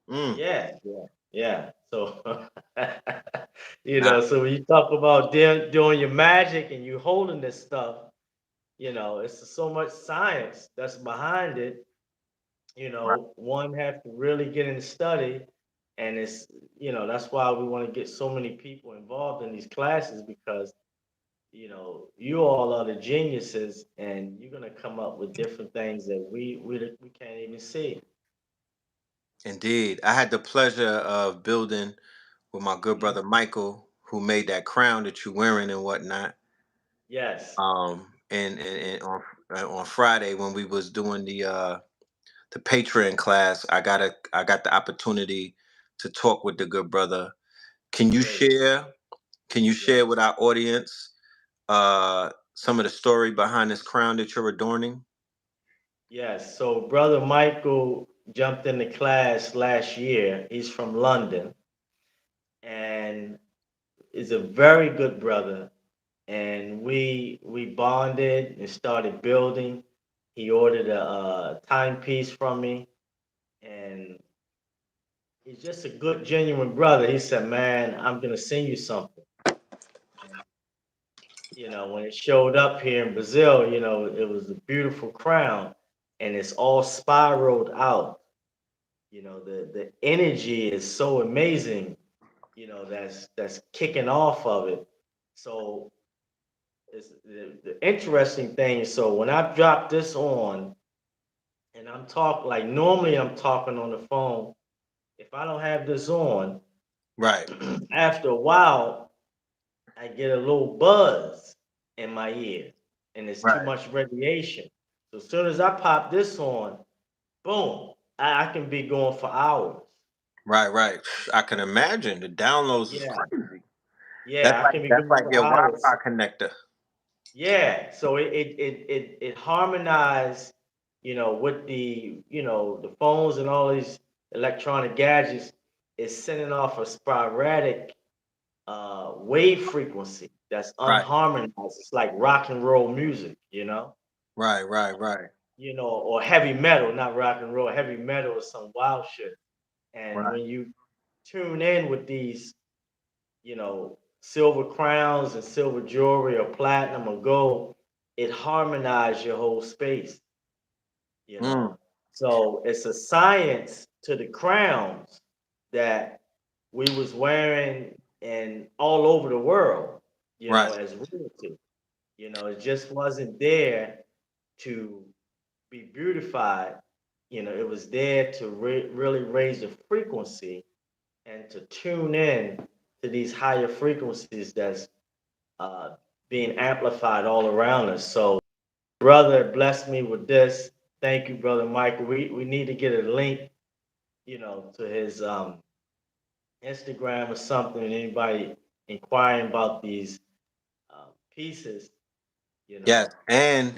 Mm. Yeah, yeah, yeah. So Nah, so when you talk about doing your magic and you holding this stuff, it's so much science that's behind it. right. One have to really get in study, and that's why we want to get so many people involved in these classes because you all are the geniuses, and you're gonna come up with different things that we can't even see. Indeed. I had the pleasure of building with my good Mhm. brother Michael, who made that crown that you're wearing and whatnot. Yes, And on Friday when we was doing the Patreon class, I got the opportunity to talk with the good brother. Can you great. share? Can you share Yes, with our audience some of the story behind this crown that you're adorning? yes. So brother Michael jumped in the class last year. He's from London and is a very good brother. And we bonded and started building. He ordered a timepiece from me, and he's just a good, genuine brother. He said, "Man, I'm gonna send you something." And when it showed up here in Brazil, it was a beautiful crown, and it's all spiraled out. The energy is so amazing. That's kicking off of it. So it's the interesting thing. So when I drop this on, and I'm talking like normally I'm talking on the phone. If I don't have this on, Right, after a while, I get a little buzz in my ear, and it's too right, much radiation. So as soon as I pop this on, boom, I can be going for hours. right. I can imagine the downloads is Yeah, crazy. yeah, I can be That's going like for your hours. Wi-Fi connector. Yeah, so it harmonized, with the phones and all these electronic gadgets. It's sending off a sporadic wave frequency that's Right, unharmonized. It's like rock and roll music. right, Or heavy metal, not rock and roll. Heavy metal is some wild shit. And right, when you tune in with these, silver crowns and silver jewelry or platinum or gold, it harmonizes your whole space, you mm, know. So it's a science to the crowns that we was wearing and all over the world, right, as royalty. It just wasn't there to be beautified. It was there to really raise the frequency and to tune in to these higher frequencies that's uh, being amplified all around us. So, brother, bless me with this. Thank you, brother Michael. We need to get a link, to his Instagram or something. Anybody inquiring about these pieces, you yes. know, And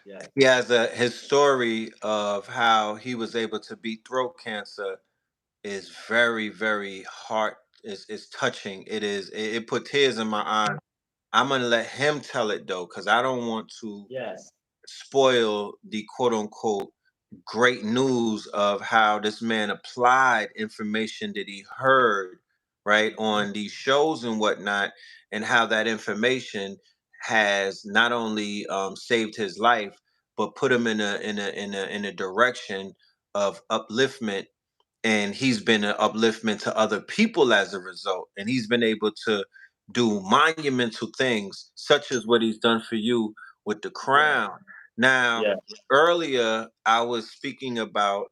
yes, he has his story of how he was able to beat throat cancer is very, very heart is touching. It put tears in my eyes. I'm gonna let him tell it though, because I don't want to yes, spoil the quote unquote great news of how this man applied information that he heard right mhm, on these shows and whatnot, and how that information has not only saved his life but put him in a direction of upliftment, and he's been an upliftment to other people as a result, and he's been able to do monumental things such as what he's done for you with the Yeah. crown. Now, Yeah. earlier I was speaking about,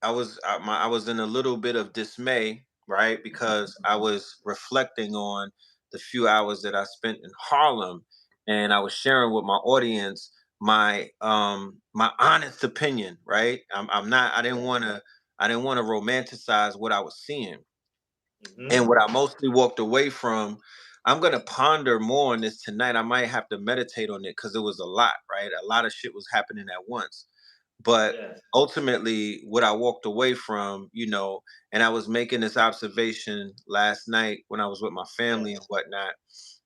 I was in a little bit of dismay, right, because I was reflecting on the few hours that I spent in Harlem, and I was sharing with my audience my honest opinion, right? I'm not, I didn't want to romanticize what I was seeing. And Hmm. what I mostly walked away from, I'm going to ponder more on this tonight. I might have to meditate on it because it was a lot, right? A lot of shit was happening at once. But Yes. ultimately, what I walked away from, and I was making this observation last night when I was with my family Yes. and whatnot.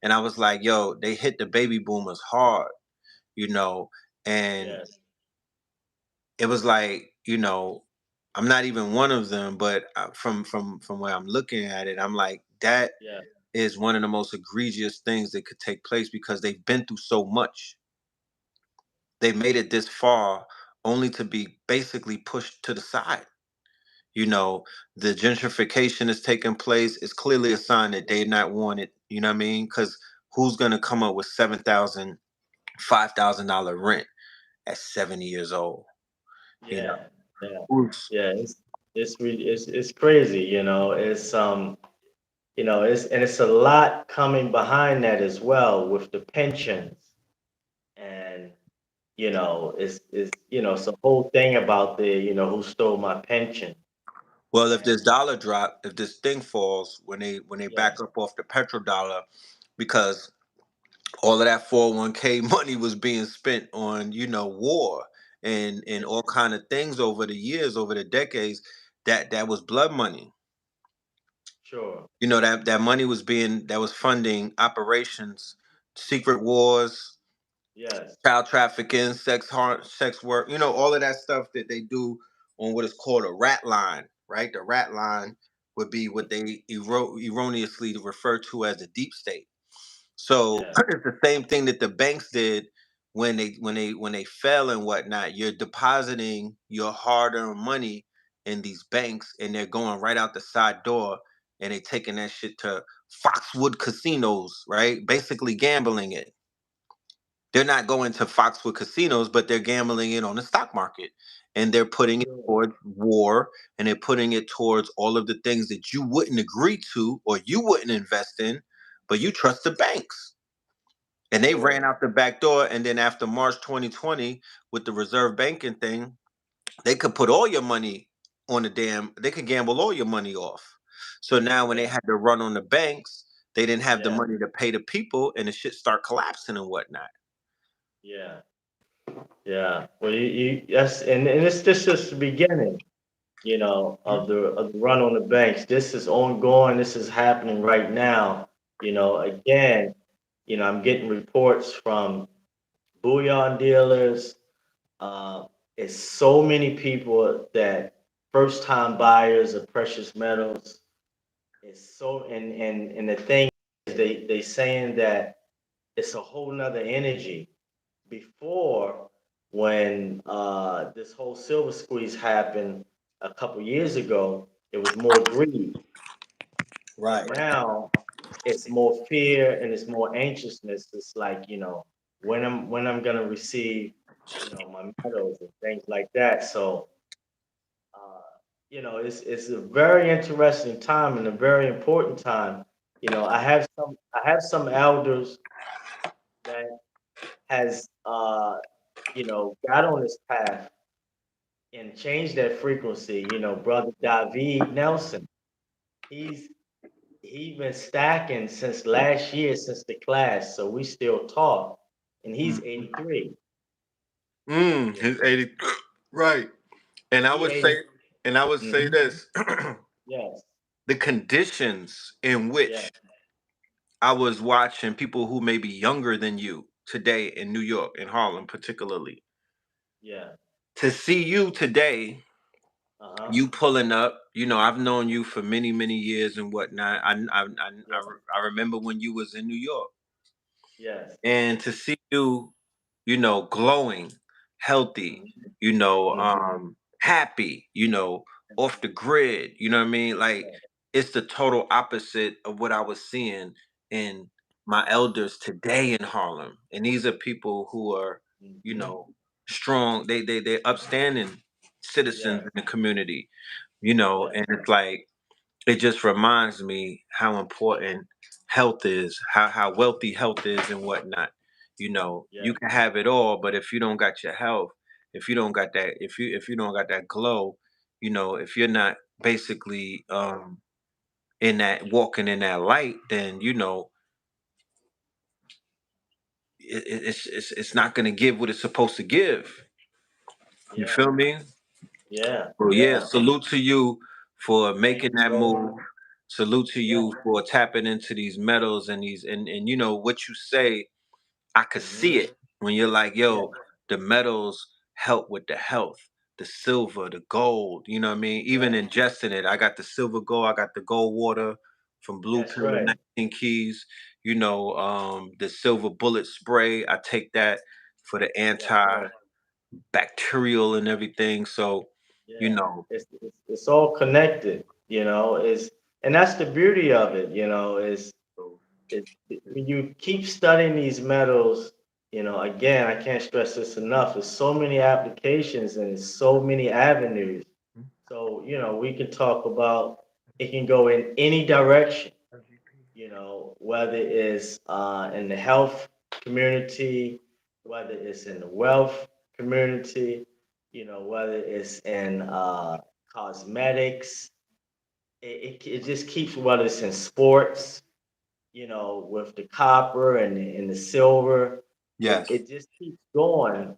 And I was like, yo, they hit the baby boomers hard, you know, and Yes. it was like, I'm not even one of them, but from where I'm looking at it, I'm like, that Yeah. is one of the most egregious things that could take place because they've been through so much. They made it this far only to be basically pushed to the side. You know, the gentrification is taking place. It's clearly a sign that they're not wanted. You know what I mean? Because who's gonna come up with $7,000, $5,000 rent at 70 years old? You know, Yeah. Yeah. who's Yeah. It's crazy. It's a lot coming behind that as well with the pensions, and it's a whole thing about who stole my pension. well, if this And dollar drop, if this thing falls when they back yes. up off the petrodollar, because all of that 401k money was being spent on, war and Yeah. all kind of things over the years, over the decades, that was blood money. Sure. That money that was funding operations, secret wars, Yes. child trafficking, sex work, all of that stuff that they do on what is called a rat line, right? The rat line would be what they erroneously refer to as the deep state. So Yeah. it's the same thing that the banks did when they fell and whatnot. You're depositing your hard-earned money in these banks, and they're going right out the side door, and they taking that shit to Foxwood casinos, right? Basically gambling it. They're not going to Foxwood casinos, but they're gambling it on the stock market. And they're putting it Sure. towards war, and they're putting it towards all of the things that you wouldn't agree to or you wouldn't invest in, but you trust the banks. And they ran Sure. out the back door. And then after March 2020, with the reserve banking thing, they could put all your money on they could gamble all your money off. So now when they Yeah. had to run on the banks, they didn't have the Yeah. money to pay the people, and the shit start collapsing and whatnot. Yeah. Yeah. Well, and it's this is the beginning, of the run on the banks. This is ongoing. This is happening right now. Again, I'm getting reports from bullion dealers. Uh, it's so many people that first time buyers of precious metals. It's so and the thing is they saying that it's a whole nother energy. Before, when this whole silver squeeze happened a couple years ago, it was more greed. But Right. now it's more fear and it's more anxiousness. It's like, when I'm gonna receive, my medals and things like that. So uh, it's a very interesting time and a very important time. I have some elders that has got on this path and changed that frequency. Brother David Nelson, he's he been stacking since last year, since the class, so we still talk, and he's Mm. 83. You He's know, 80. Right. And I he would say 80. and I would say Hmm. this. Yes, The conditions in yeah, which I was watching people who may be younger than you today in New York, in Harlem particularly. yeah, To see you today, uh-huh, you pulling up, I've known you for many, many years and whatnot. yeah, I remember when you was in New York, yes, and to see you, glowing, healthy, hmm, you know, hmm, um, happy, off the grid. You know what I mean? Like it's the total opposite of what I was seeing in my elders today in Harlem. And these are people who are, you Mm-hmm. know, strong. They're upstanding citizens Yeah. in the community, Yeah. and it's like it just reminds me how important health is, how wealthy health is and whatnot. You Yeah. can have it all, but if you don't got your health, if you don't got that, if you don't got that glow, if you're not basically in that walking in that light, then it's not gonna give what it's supposed to give. You Yeah. feel me? Yeah. Well, yeah, Yeah. salute to you for Thank making you, that brother. move. Salute to Yeah. you for tapping into these metals and these and what you say, I could Mm-hmm. see it when you're like, Yeah. yo, the metals help with the health, the silver, the gold, you know what I mean? Even Yeah. ingesting it. I got the silver gold, I got the gold water from Blue That's Pill and right. 19 Keys, the silver bullet spray. I take that for the That's anti right. bacterial and everything. So, you Yeah, know, it's all connected, is and that's the beauty of it, when you keep studying these metals, again, I can't stress this enough. There's so many applications and there's so many avenues. So, we can talk about it can go in any direction, whether it's in the health community, whether it's in the wealth community, whether it's in cosmetics. It just keeps, whether it's in sports, with the copper and the silver, it, yes. it just keeps going.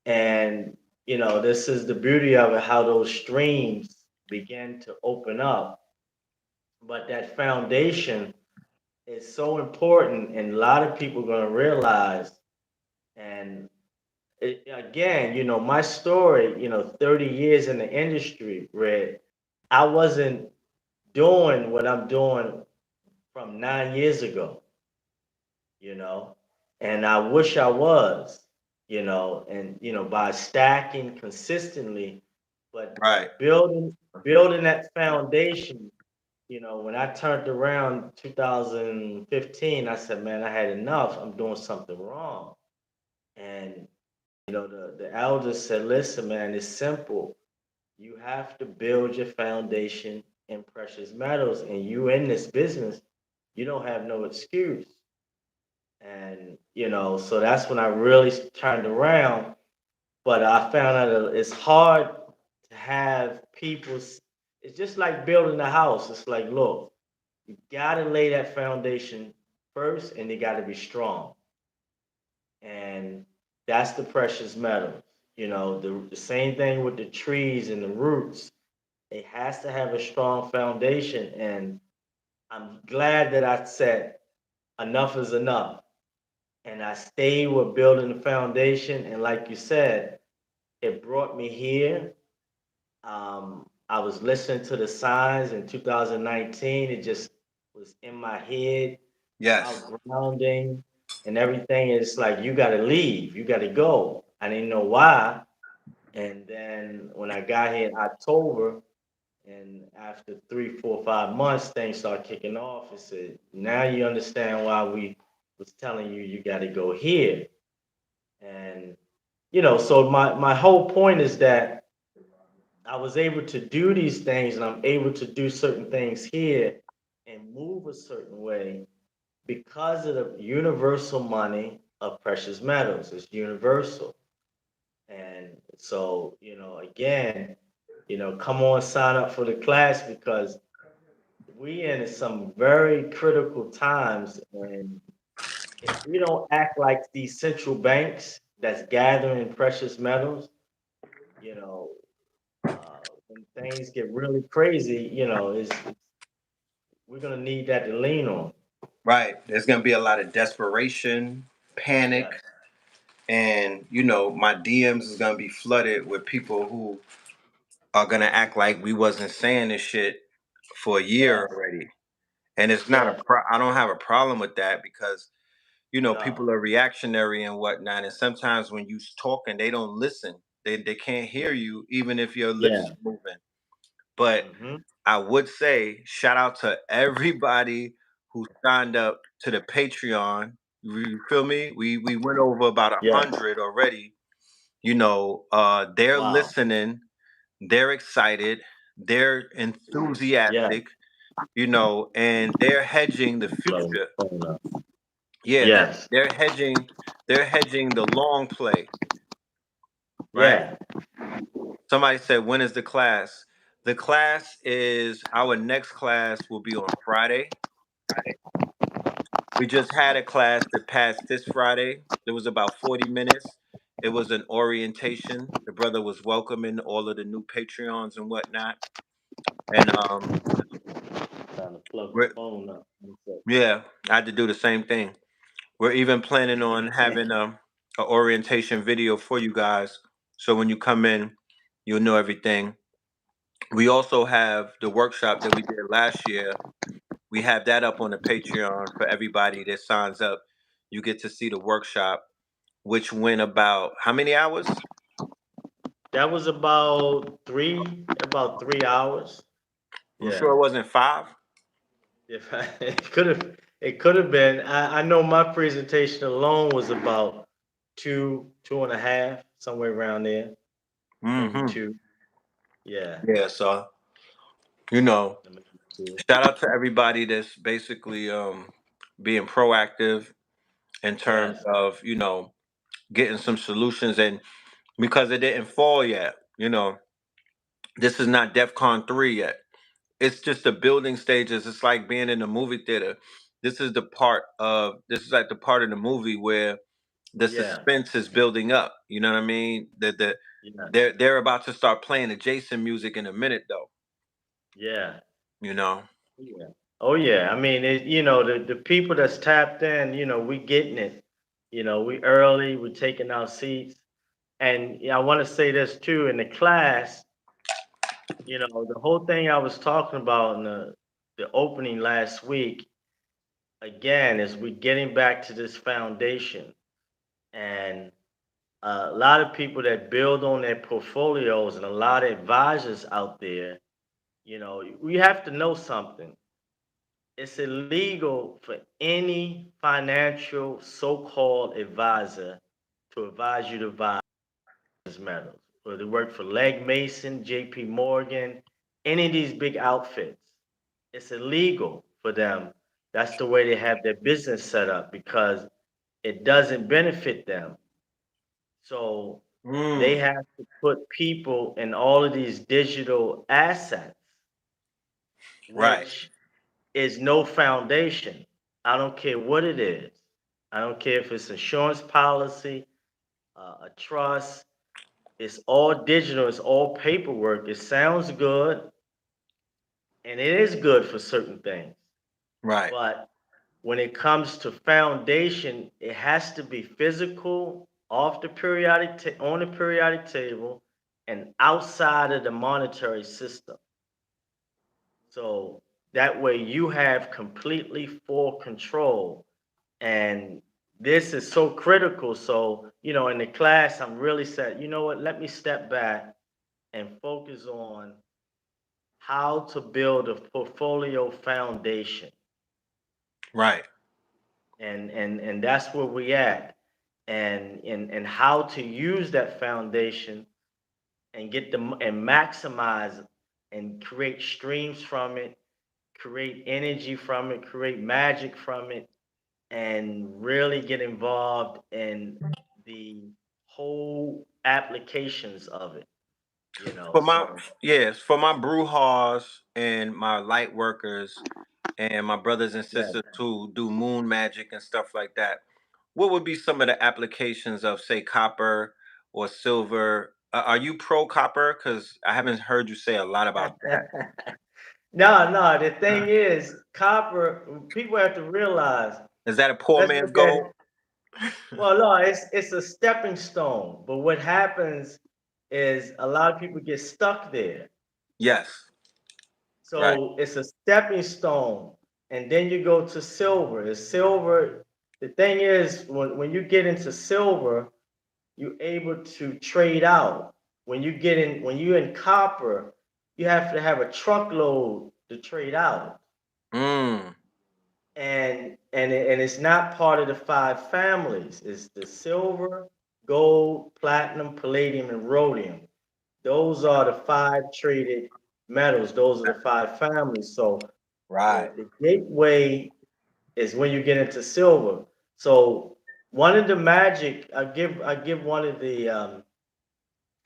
And, this is the beauty of it, how those streams begin to open up. But that foundation is so important, and a lot of people are going to realize. And again, my story, 30 years in the industry, Red, I wasn't doing what I'm doing from 9 years ago, you know, and I wish I was, and by stacking consistently, but Right. building that foundation. When I turned around 2015, I said, man, I had enough. I'm doing something wrong. And, the elders said, listen, man, it's simple. You have to build your foundation in precious metals. And you in this business, you don't have no excuse. And, so that's when I really turned around. But I found out that it's hard to have people. It's just like building a house. It's like, look, you got to lay that foundation first, and they got to be strong. And that's the precious metals. The same thing with the trees and the roots. It has to have a strong foundation. And I'm glad that I said enough is enough. And I stayed with building the foundation. And like you said, it brought me here. I was listening to the signs in 2019. It just was in my head Yes. about grounding and everything. It's like, you got to leave, you got to go. I didn't know why. And then when I got here in October, and after 3, 4, 5 months, things started kicking off. It said, now you understand why we was telling you you got to go here. And so my whole point is that I was able to do these things, and I'm able to do certain things here and move a certain way because of the universal money of precious metals. It's universal. And so, again, come on, sign up for the class, because we in some very critical times. And if we don't act like these central banks that's gathering precious metals, you know, when things get really crazy, we're gonna need that to lean on. Right. There's gonna be a lot of desperation, panic, Yes, and my DMs is gonna be flooded with people who are gonna act like we wasn't saying this shit for a year yes, already. And it's not yes. I don't have a problem with that because No, people are reactionary and whatnot. And sometimes when you talking, they don't listen. They can't hear you even if your lips Yeah. is moving. But Mm-hmm. I would say shout out to everybody who signed up to the Patreon. You feel me? We went over about a Yeah. hundred already. They're Wow. listening, they're excited, they're Yeah. enthusiastic, and they're hedging the Blow future. phone up. Yeah, Yes. they're hedging the long play, right? Yeah. Somebody said, when is the class? The class is our next class will be on Friday. We just had a class that passed this Friday. It was about 40 minutes. It was an orientation. The brother was welcoming all of the new Patreons and whatnot. And Trying to plug the we're phone up. yeah, I had to do the same thing. We're even planning on having a orientation video for you guys. So when you come in, you'll know everything. We also have the workshop that we did last year. We have that up on the Patreon for everybody that signs up. You get to see the workshop, which went about how many hours? That was about 3 hours. I'm sure Yeah. it wasn't five. If I, it could have been. I know my presentation alone was about two and a half, somewhere around there, maybe Mm-hmm. two. Yeah. Yeah, so you know, Maybe two. shout out to everybody that's basically being proactive in terms Yes. of, getting some solutions, and because it didn't fall yet, this is not DEFCON 3 yet. It's just the building stages. It's like being in a movie theater. This is like the part of the movie where the Yeah. suspense is building up. You know what I mean? Yeah. They're about to start playing the Jason music in a minute though. Yeah. You know? Yeah. Oh yeah. I mean, the people that's tapped in, we getting it. We early, we taking our seats. And yeah, I want to say this too in the class, the whole thing I was talking about in the opening last week, again, is we getting back to this foundation. And a lot of people that build on their portfolios and a lot of advisors out there, we have to know something. It's illegal for any financial so-called advisor to advise you to buy metals. Whether they work for Legg Mason, JP Morgan, any of these big outfits. It's illegal for them. That's the way they have their business set up because it doesn't benefit them. So they Mm, have to put people in all of these digital assets, right. which is no foundation. I don't care what it is. I don't care if it's insurance policy, a trust. It's all digital. It's all paperwork. It sounds good, and it is good for certain things. Right. But when it comes to foundation, it has to be physical, off the on the periodic table, and outside of the monetary system. So that way you have completely full control. And this is so critical. So, in the class, I'm really said, you know what, let me step back and focus on how to build a portfolio foundation. Right. And that's where we at. And how to use that foundation and get them and maximize and create streams from it, create energy from it, create magic from it, and really get involved in the whole applications of it, For my so yes, for my brouhahas and my light workers and my brothers and yeah. sisters who do moon magic and stuff like that, what would be some of the applications of say copper or silver? Are you pro copper? Because I haven't heard you say a lot about that. No, no, the thing is, copper, people have to realize, Is that a poor let's man's look at gold? it. Well, no, it's a stepping stone. But what happens is a lot of people get stuck there. Yes. Right. So it's a stepping stone. And then you go to silver. The thing is, when you get into silver, you're able to trade out. When you're in copper, you have to have a truckload to trade out. Mm. And it's not part of the five families. It's the silver, gold, platinum, palladium, and rhodium. Those are the five traded metals. Those are the five families. So Right. the gateway is when you get into silver. So one of the magic, I give one of the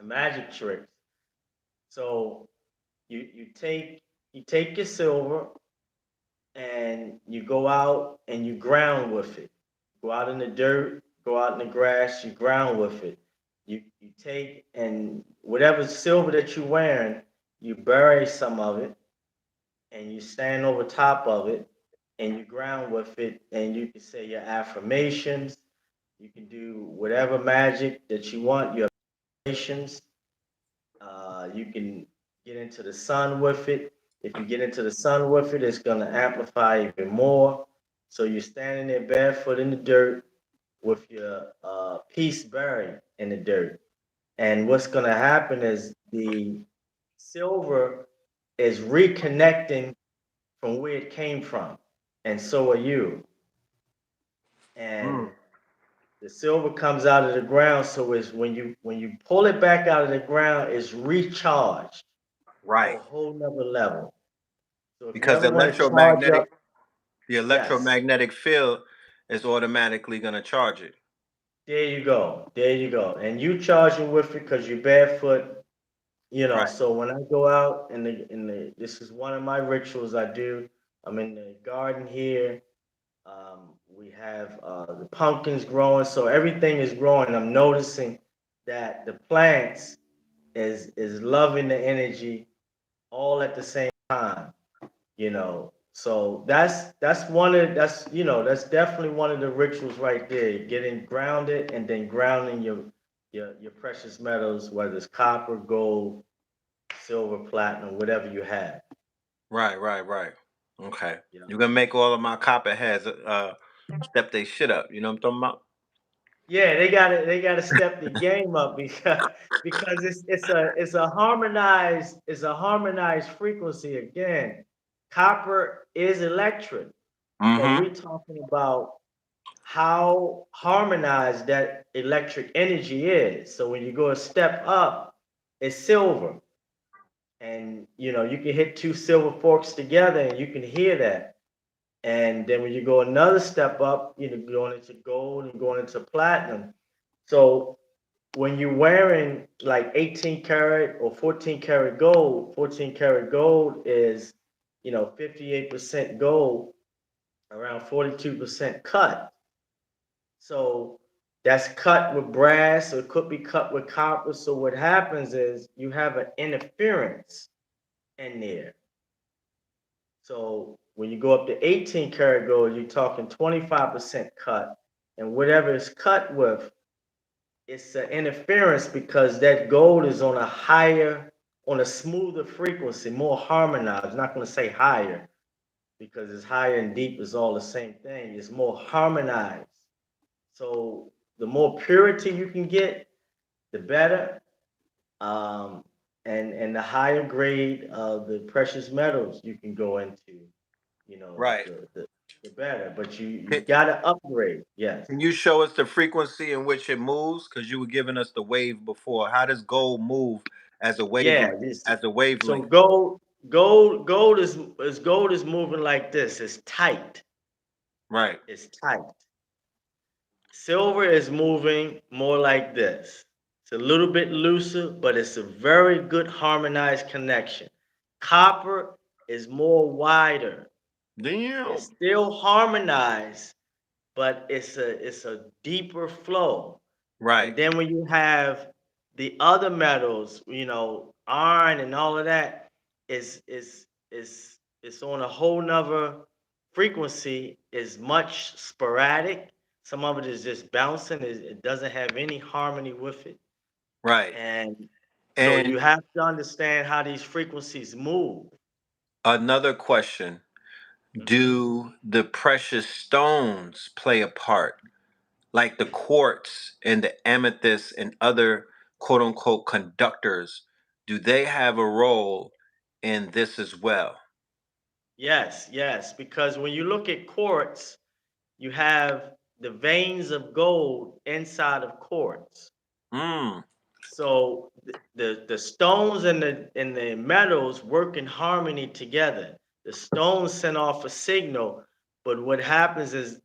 magic tricks. So you take your silver and you go out and you ground with it. Go out in the dirt, go out in the grass, you ground with it. You take and whatever silver that you're wearing, you bury some of it and you stand over top of it and you ground with it and you can say your affirmations. You can do whatever magic that you want, your affirmations. You can get into the sun with it. If you get into the sun with it, it's going to amplify even more. So you're standing there barefoot in the dirt with your piece buried in the dirt. And what's going to happen is the silver is reconnecting from where it came from. And so are you. Mm. And the silver comes out of the ground. So it's when you pull it back out of the ground, it's recharged to a Right. whole nother level. So if you Because ever want to charge up, the yes, electromagnetic field is automatically gonna charge it. there you go, there you go. And you charging with it because you're barefoot, you know. Right. So when I go out in the this is one of my rituals I do. I'm in the garden here. We have the pumpkins growing, so everything is growing. I'm noticing that the plants is loving the energy all at the same time. You know, so that's one of that's you know that's definitely one of the rituals right there, getting grounded and then grounding your precious metals, whether it's copper, gold, silver, platinum, whatever you have. Right. Right. Right. Okay. You know, You're gonna make all of my copperheads step they shit up. You know what I'm talking about? yeah, they gotta step the game up because it's a harmonized frequency again. Copper is electric, but Mm-hmm. we're talking about how harmonized that electric energy is. So when you go a step up, it's silver. And you know, you can hit two silver forks together and you can hear that. And then when you go another step up, you know, going into gold and going into platinum. So when you're wearing like 18 karat or 14 karat gold is, you know, 58% gold, around 42% cut. So that's cut with brass, or it could be cut with copper. So what happens is you have an interference in there. So when you go up to 18 karat gold, you're talking 25% cut. And whatever it's cut with, it's an interference because that gold is on a higher, on a smoother frequency, more harmonized. I'm not going to say higher because it's higher and deep is all the same thing. It's more harmonized. So the more purity you can get, the better. Um, and the higher grade of the precious metals you can go into, you know, Right. the better. But you Can, gotta upgrade. Yes. can you show us the frequency in which it moves? Because you were giving us the wave before. How does gold move as a wave Yeah. This, as a so wavelength? gold is moving like this. It's tight. Right. It's tight. Silver is moving more like this. It's a little bit looser, but it's a very good harmonized connection. Copper is more wider. It's Damn. still harmonized, but it's a deeper flow. Right. And then when you have the other metals, you know, iron and all of that, it's on a whole nother frequency, is much sporadic. Some of it is just bouncing, it doesn't have any harmony with it. Right. And so And you have to understand how these frequencies move. another question. Mhm. Do the precious stones play a part? like the quartz and the amethyst and other quote unquote conductors, do they have a role in this as well? Yes, yes, because when you look at quartz, you have the veins of gold inside of quartz. Mm, So the stones and the metals work in harmony together. The stones send off a signal, but what happens is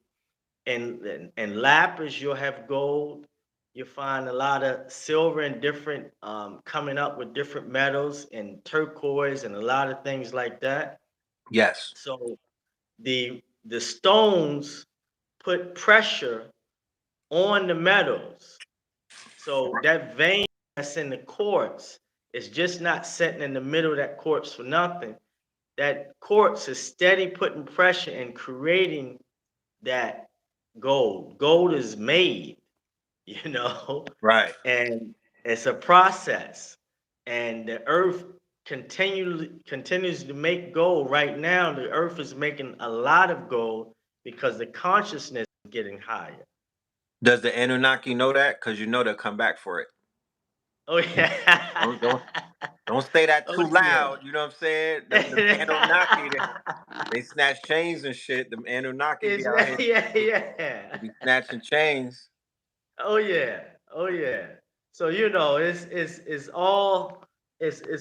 in lapis you'll have gold. You find a lot of silver and different coming up with different metals and turquoise and a lot of things like that. yes. So the stones put pressure on the metals. So that vein that's in the quartz is just not sitting in the middle of that quartz for nothing. That quartz is steady putting pressure and creating that gold. Gold is made, you know, Right. and it's a process. And the earth continues to make gold. Right now, the earth is making a lot of gold because the consciousness is getting higher. Does the Anunnaki know that? Because you know they'll come back for it. Oh yeah. Don't don't don't say that Oh too yeah. loud. You know what I'm saying? Them Anunnaki, they snatch chains and shit. Them Anunnaki be It's, out here. yeah, They yeah. be snatching chains. Oh yeah. Oh yeah. So it's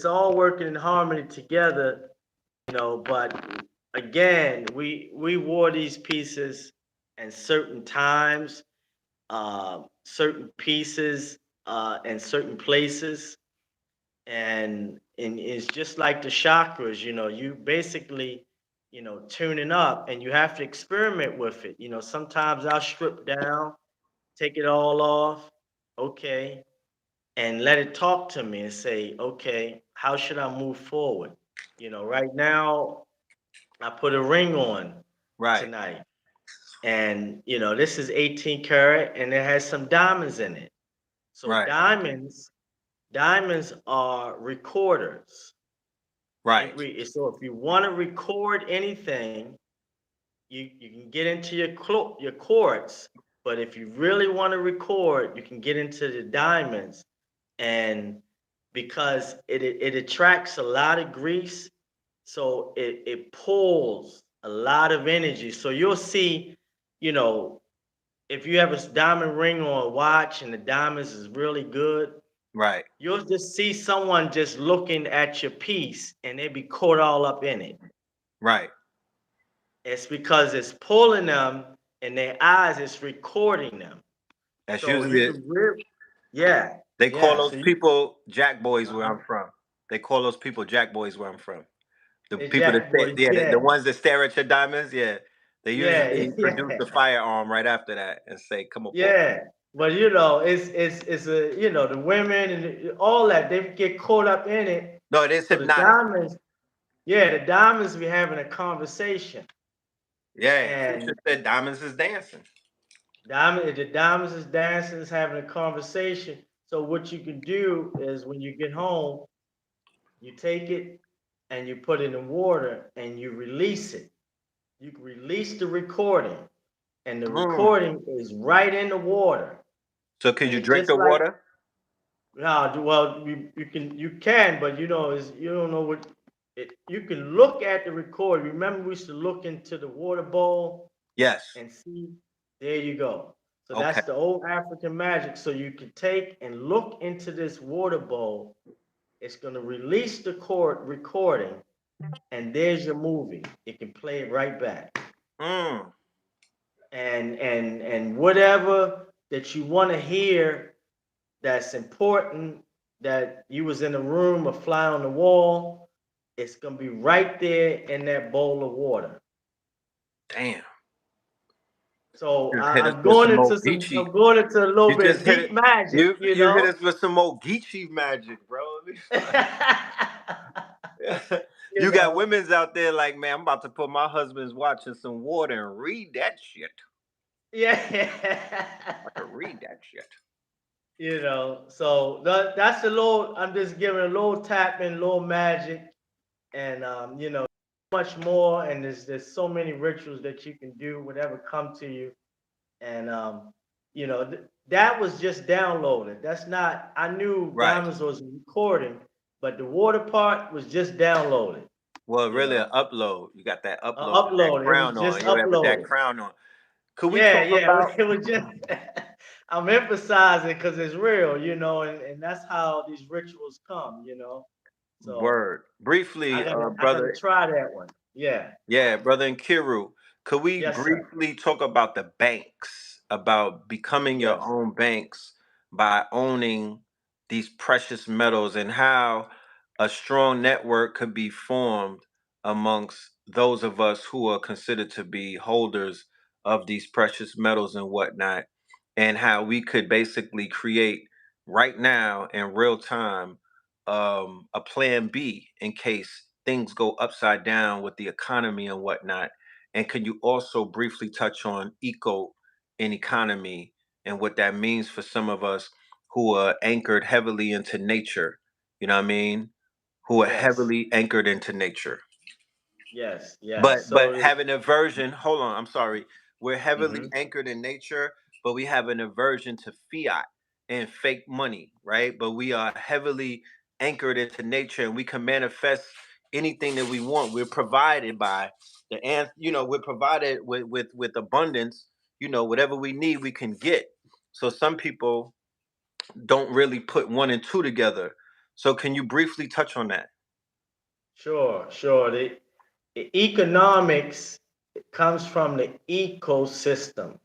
all working in harmony together, but again, we wore these pieces in certain times, certain pieces in certain places, and it's just like the chakras. You basically, tuning up, and you have to experiment with it. Sometimes I'll strip down, take it all off, okay, and let it talk to me and say, okay, how should I move forward? Right now I put a ring on Right. tonight, and this is 18 karat, and it has some diamonds in it. So Right. diamonds are recorders. Right. So if you want to record anything, you can get into your quartz. But if you really want to record, you can get into the diamonds, and because it attracts a lot of grease, so it pulls a lot of energy. So you'll see, you know, if you have a diamond ring or a watch and the diamonds is really good, Right. you'll just see someone just looking at your piece and they be caught all up in it. Right. It's because it's pulling them and their eyes is recording them. That's So usually you it. can really, yeah, They call yeah. those So you, people jack boys where uh-huh. I'm from. They call those people jack boys where I'm from. The The people that Jack stay, boys, yeah, the yeah, ones that stare at your diamonds, yeah, they yeah, usually produce the yeah, firearm right after that and say, "Come up for." yeah. But it's a the women and all that they get caught up in it. No, it is So the hypnotic. diamonds, yeah, the diamonds be having a conversation, Yeah, Future and said diamonds is dancing. the diamonds is dancing, is having a conversation. So what you can do is when you get home, you take it and you put it in water and you release it. You can release the recording, and the Mm. recording is right in the water. So could And you it's drink just the like, water? now, well, you can, but is you don't know what it. You can look at the record. Remember, we used to look into the water bowl Yes. and see. There you go. So Okay. that's the old African magic. So you can take and look into this water bowl. It's going to release the recording, and there's your movie. It can play it right back. Mm. And whatever that you want to hear that's important, that you was in a room, a fly on the wall, it's gonna be right there in that bowl of water. Damn. So Just hit us I'm with going some into more some Geechee. I'm going into a little You bit just of hit deep it. magic, You hit us with some more Geechee magic, bro. you You got know, women's out there like, man, I'm about to put my husband's watch in some water and read that shit. yeah. I can read that shit. So that's a little. I'm just giving a little tapping, a little magic, and much more. And there's so many rituals that you can do, whatever come to you, and that was just downloaded. That's not. I knew Right. Diamonds was recording, but the water part was just downloaded. Well, You really, an know, upload. You got that upload with that uploaded. It was crown just on. Yeah, with that uploaded. crown on. Could we Yeah, talk yeah. about It was just. I'm emphasizing because it's real, and that's how these rituals come. So word briefly, I gotta brother? try that one. Yeah. Yeah, brother Nkiru, could we Yes, sir. briefly talk about the banks, about becoming your Yes. own banks by owning these precious metals, and how a strong network could be formed amongst those of us who are considered to be holders of these precious metals and whatnot, and how we could basically create right now in real time a plan B in case things go upside down with the economy and whatnot. And can you also briefly touch on eco and economy and what that means for some of us who are anchored heavily into nature? You know what I mean? Who are Yes. heavily anchored into nature. Yes. Yes. But So. have an aversion. Hold on, I'm sorry. We're heavily Mhm. anchored in nature, but we have an aversion to fiat and fake money, right? But we are heavily anchored into nature, and we can manifest anything that we want. We're provided by we're provided with abundance. Whatever we need, we can get. So some people don't really put one and two together. So can you briefly touch on that? Sure. Sure. The economics comes from the ecosystem,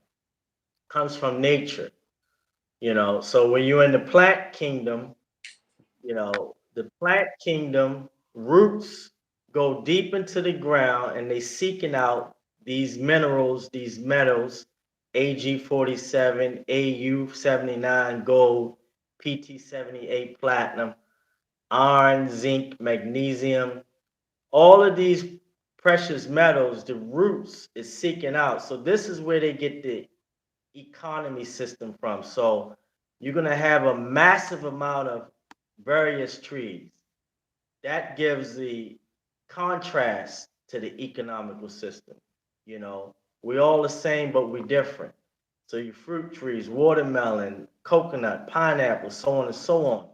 comes from nature. So when you're in the plant kingdom, the plant kingdom roots go deep into the ground and they seeking out these minerals, these metals, AG47, AU79 gold, PT78 platinum, iron, zinc, magnesium, all of these precious metals, the roots is seeking out. So this is where they get the economy system from. So you're going to have a massive amount of various trees. That gives the contrast to the economical system. We all the same, but we different. So your fruit trees, watermelon, coconut, pineapple, so on and so on.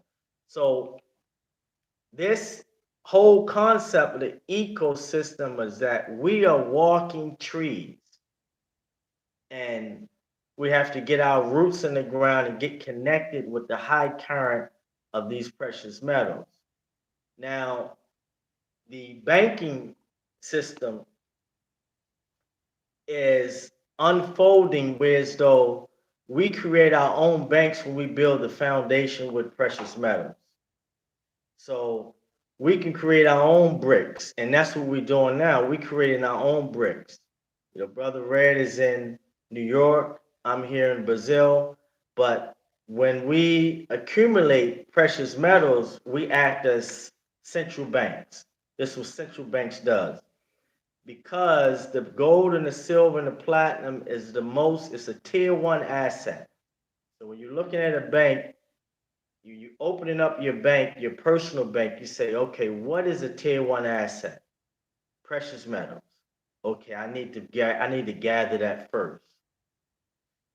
So this whole concept of the ecosystem is that we are walking trees, and we have to get our roots in the ground and get connected with the high current of these precious metals. Now, the banking system is unfolding whereas though we create our own banks when we build the foundation with precious metals. So we can create our own bricks, and that's what we're doing now. We're creating our own bricks. Brother Red is in New York. I'm here in Brazil. But when we accumulate precious metals, we act as central banks. This is what central banks does. Because the gold and the silver and the platinum is it's a tier one asset. So when you're looking at a bank, you opening up your bank, your personal bank, you say, okay, what is a tier one asset? Precious metals. Okay, I need to gather that first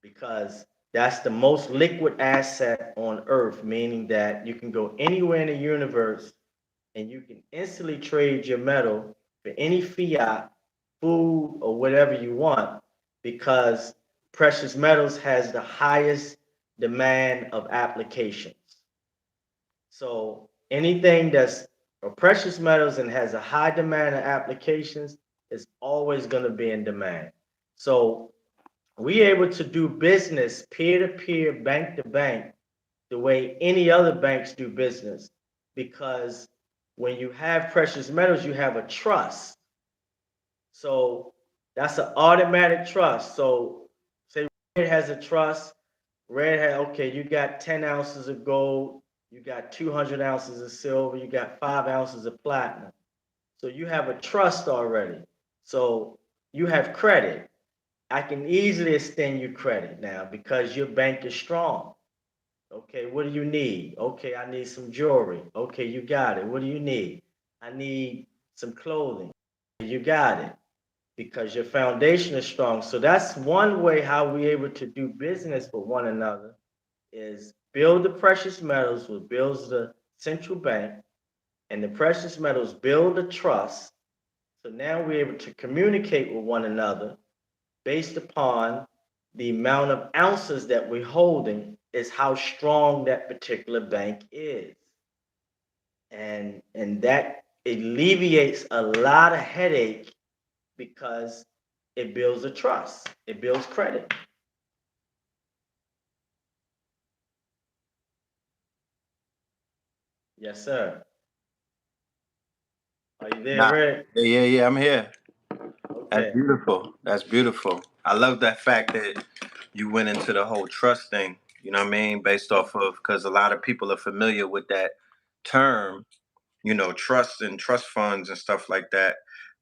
because that's the most liquid asset on earth, meaning that you can go anywhere in the universe and you can instantly trade your metal for any fiat, food, or whatever you want because precious metals has the highest demand of applications. So anything that's a precious metals and has a high demand of applications is always going to be in demand. So we able to do business peer to peer, bank to bank, the way any other banks do business, because when you have precious metals, you have a trust. So that's an automatic trust. So say Red has a trust. Red has, okay, you got 10 ounces of gold, you got 200 ounces of silver, you got 5 ounces of platinum. So you have a trust already. So you have credit. I can easily extend you credit now because your bank is strong. Okay, what do you need? Okay, I need some jewelry. Okay, you got it. What do you need? I need some clothing. You got it. because your foundation is strong. So that's one way how we able to do business with one another is build the precious metals, which builds the central bank, and the precious metals build the trust. So now we're able to communicate with one another based upon the amount of ounces that we're holding is how strong that particular bank is. And that alleviates a lot of headache because it builds a trust. It builds credit. Yes, sir. Are you there, Nah, Red? yeah, I'm here. That's Okay. beautiful. That's beautiful. I love that fact that you went into the whole trust thing. You know what I mean? Based off of because a lot of people are familiar with that term. You know, trust and trust funds and stuff like that.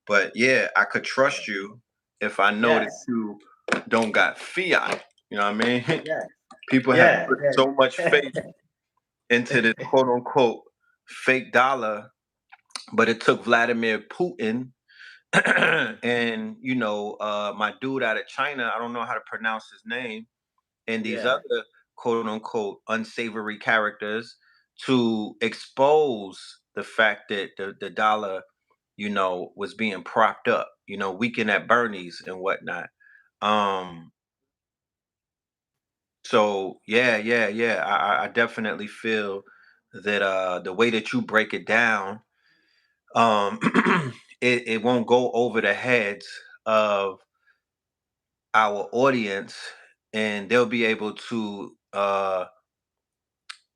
But yeah, I could trust you if I know that Yes. you don't got fiat. You know what I mean? Yes. People have Yeah. put so much faith into this quote unquote fake dollar, but it took Vladimir Putin and my dude out of China, I don't know how to pronounce his name, and these Yeah. other quote unquote unsavory characters to expose the fact that the dollar, was being propped up, weakened at Bernie's and whatnot. Um, so yeah. I definitely feel that the way that you break it down, um, it won't go over the heads of our audience, and they'll be able to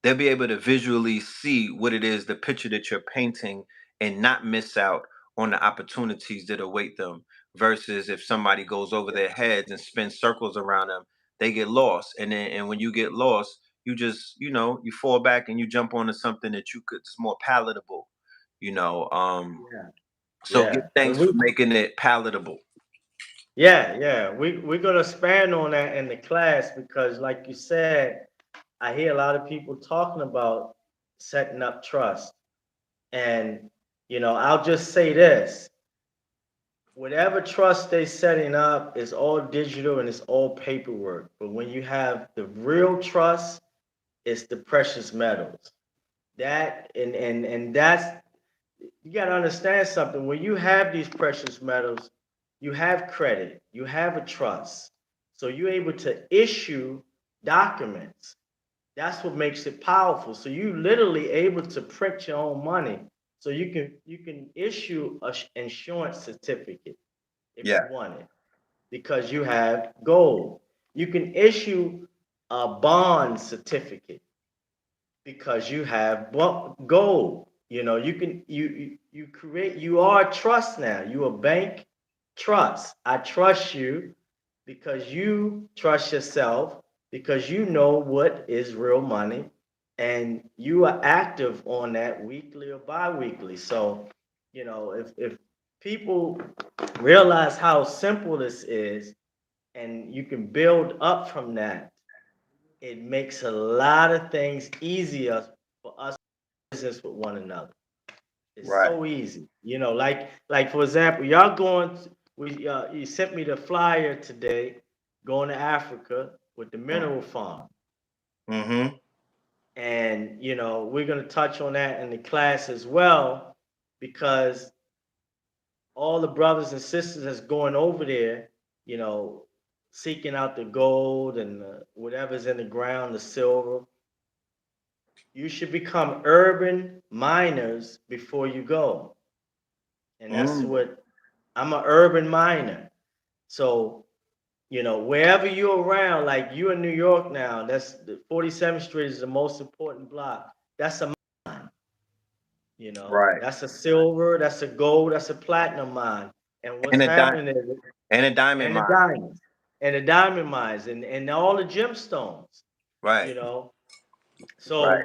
visually see what it is, the picture that you're painting, and not miss out on the opportunities that await them, versus if somebody goes over their heads and spins circles around them, they get lost. And when you get lost, you just you fall back and you jump onto something that you could it's more palatable, you know um Yeah. so give Yeah. And thanks we for making it palatable. yeah. We're gonna expand on that in the class because like you said, I hear a lot of people talking about setting up trust. And I'll just say this. Whatever trust they setting up is all digital and it's all paperwork. But when you have the real trust, it's the precious metals. That and that's you got to understand something. When you have these precious metals, you have credit, you have a trust. So you're able to issue documents. That's what makes it powerful. So you literally able to print your own money. So you can issue a insurance certificate if Yeah. you want it because you have gold. You can issue a bond certificate because you have gold. You can you create you are trust now. You a bank trust. I trust you because you trust yourself because you know what is real money and you are active on that weekly or bi-weekly. So, if people realize how simple this is and you can build up from that, it makes a lot of things easier for us business with one another. It's Right. so easy. Like for example, y'all going we you sent me the flyer today going to Africa with the mineral farm. Mm-hmm. And we're going to touch on that in the class as well because all the brothers and sisters that's going over there, you know, seeking out the gold and whatever's in the ground, the silver. You should become urban miners before you go. And that's Mm. what I'm an urban miner. So, wherever you're around, like you in New York now, that's the 47th Street is the most important block. That's a mine, Right. that's a silver, that's a gold, that's a platinum mine. And what's And happening is, a diamond and the mine. diamonds, and the diamond mines, and all the gemstones, you Right. know. Right.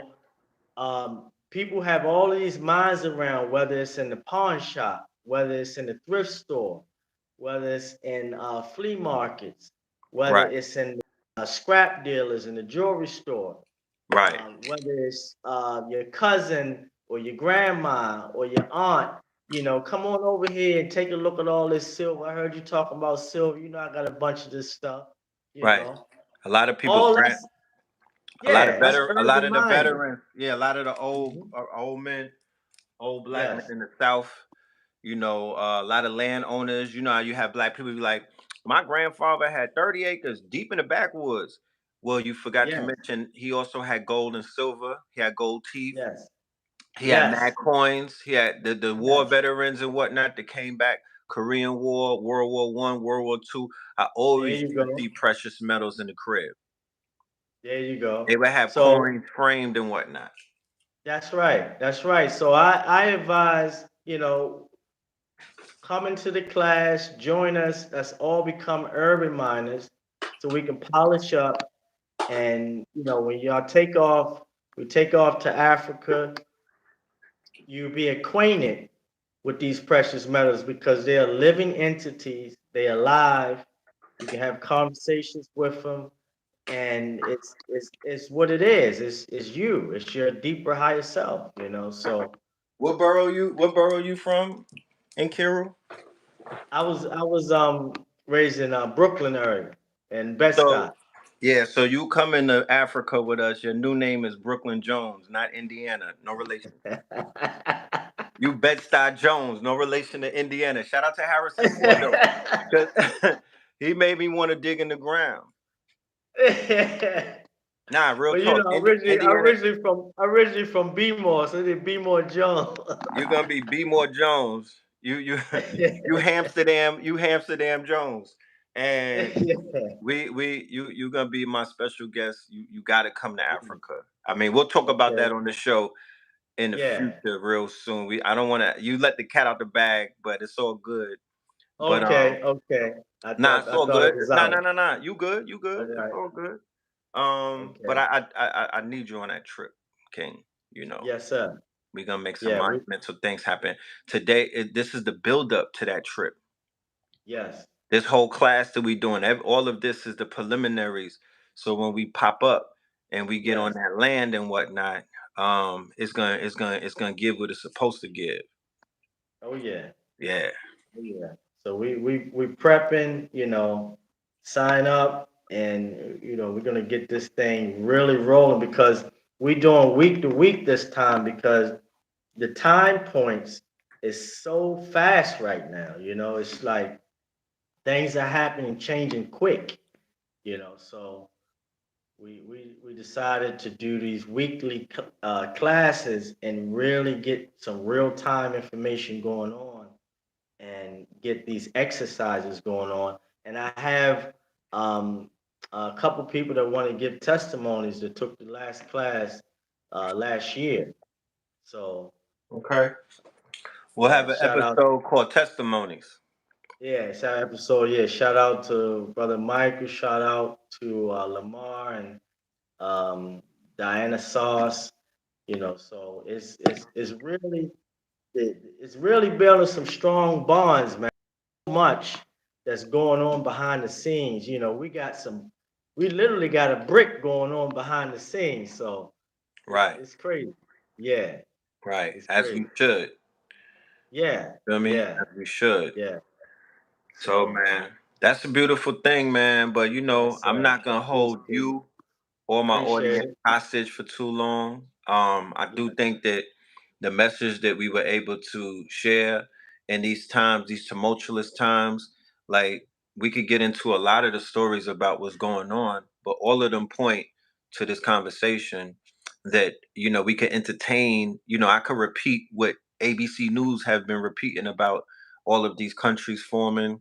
So people have all of these mines around, whether it's in the pawn shop, whether it's in the thrift store, whether it's in flea markets, whether Right. it's in scrap dealers in the jewelry store, Right. whether it's your cousin or your grandma or your aunt. come on over here and take a look at all this silver. I heard you talking about silver. I got a bunch of this stuff. You Right. know, A lot of people's all grand, that's yeah, that's a lot urban of the mining. veterans, yeah, a lot of the Hmm. old men, old black men Yes, in the South. A lot of landowners. You know how you have black people be like, my grandfather had 30 acres deep in the backwoods. Well, you forgot to yes, mention he also had gold and silver. He had gold teeth. yes, He had mad yes, coins. He had the war yes. veterans and whatnot that came back. Korean War, World War One, World War Two. I There always you used to go. see precious metals in the crib. There you They go. would have So coins framed and whatnot. that's right. That's right. So I advise, come into the class, join us. Let's all become urban miners so we can polish up. And, when y'all take off, we take off to Africa, you be acquainted with these precious metals because they are living entities. They are alive. You can have conversations with them. And it's what it is. It's you. It's your deeper higher self. So What borough you from? Nkiru? I was raised in Brooklyn area in So Bed-Stuy. yeah, so you come into Africa with us. Your new name is Brooklyn Jones, not Indiana. No relation. You Bed-Stuy Jones, no relation to Indiana. Shout out to Harrison Ford though, because he made me want to dig in the ground. Nah, real Well, talk. Indiana, originally from B-More, so they B-More Jones. you're gonna be B More Jones. You Amsterdam Jones, and you gonna be my special guest. You got to come to Africa. I mean, we'll talk about Okay. that on the show in the Yeah. future real soon. I don't want to you let the cat out the bag, but it's all good. But Okay. Okay. I nah, thought it's I all thought it good. was Nah, out. nah, nah, nah. You good? You All good? It's right. all good. But Okay. I need you on that trip, King. Yes, sir. We're gonna make some Yeah. monumental things happen today. This is the build up to that trip. Yes. This whole class that we doing, all of this is the preliminaries. So when we pop up and we get on Yes. that land and whatnot, it's gonna give what it's supposed to give. Oh yeah. Yeah. Oh yeah. So we prepping. Sign up, and we're gonna get this thing really rolling because we doing week to week this time because the time points is so fast right now. It's like things are happening, changing quick. So we decided to do these weekly classes and really get some real time information going on and get these exercises going on. And I have a couple people that want to give testimonies that took the last class last year. So Okay. We'll yeah, have an shout out. episode called Testimonies. Yeah, shout episode. Yeah, shout out to brother Michael. Shout out to Lamar and um, Diana Sauce. So it's really building some strong bonds, man. So much that's going on behind the scenes. We literally got a brick going on behind the scenes. So it's Right. it's crazy. Yeah, Right. it's As we crazy. should. Yeah, Feel me? yeah, As we should. yeah. So So man, that's a beautiful thing, man. But yes, I'm sir. not gonna hold Appreciate it. you or my Appreciate audience it. hostage for too long. I do Yes, think that the message that we were able to share in these times, these tumultuous times, like we could get into a lot of the stories about what's going on, but all of them point to this conversation that we could entertain. I could repeat what ABC News have been repeating about all of these countries forming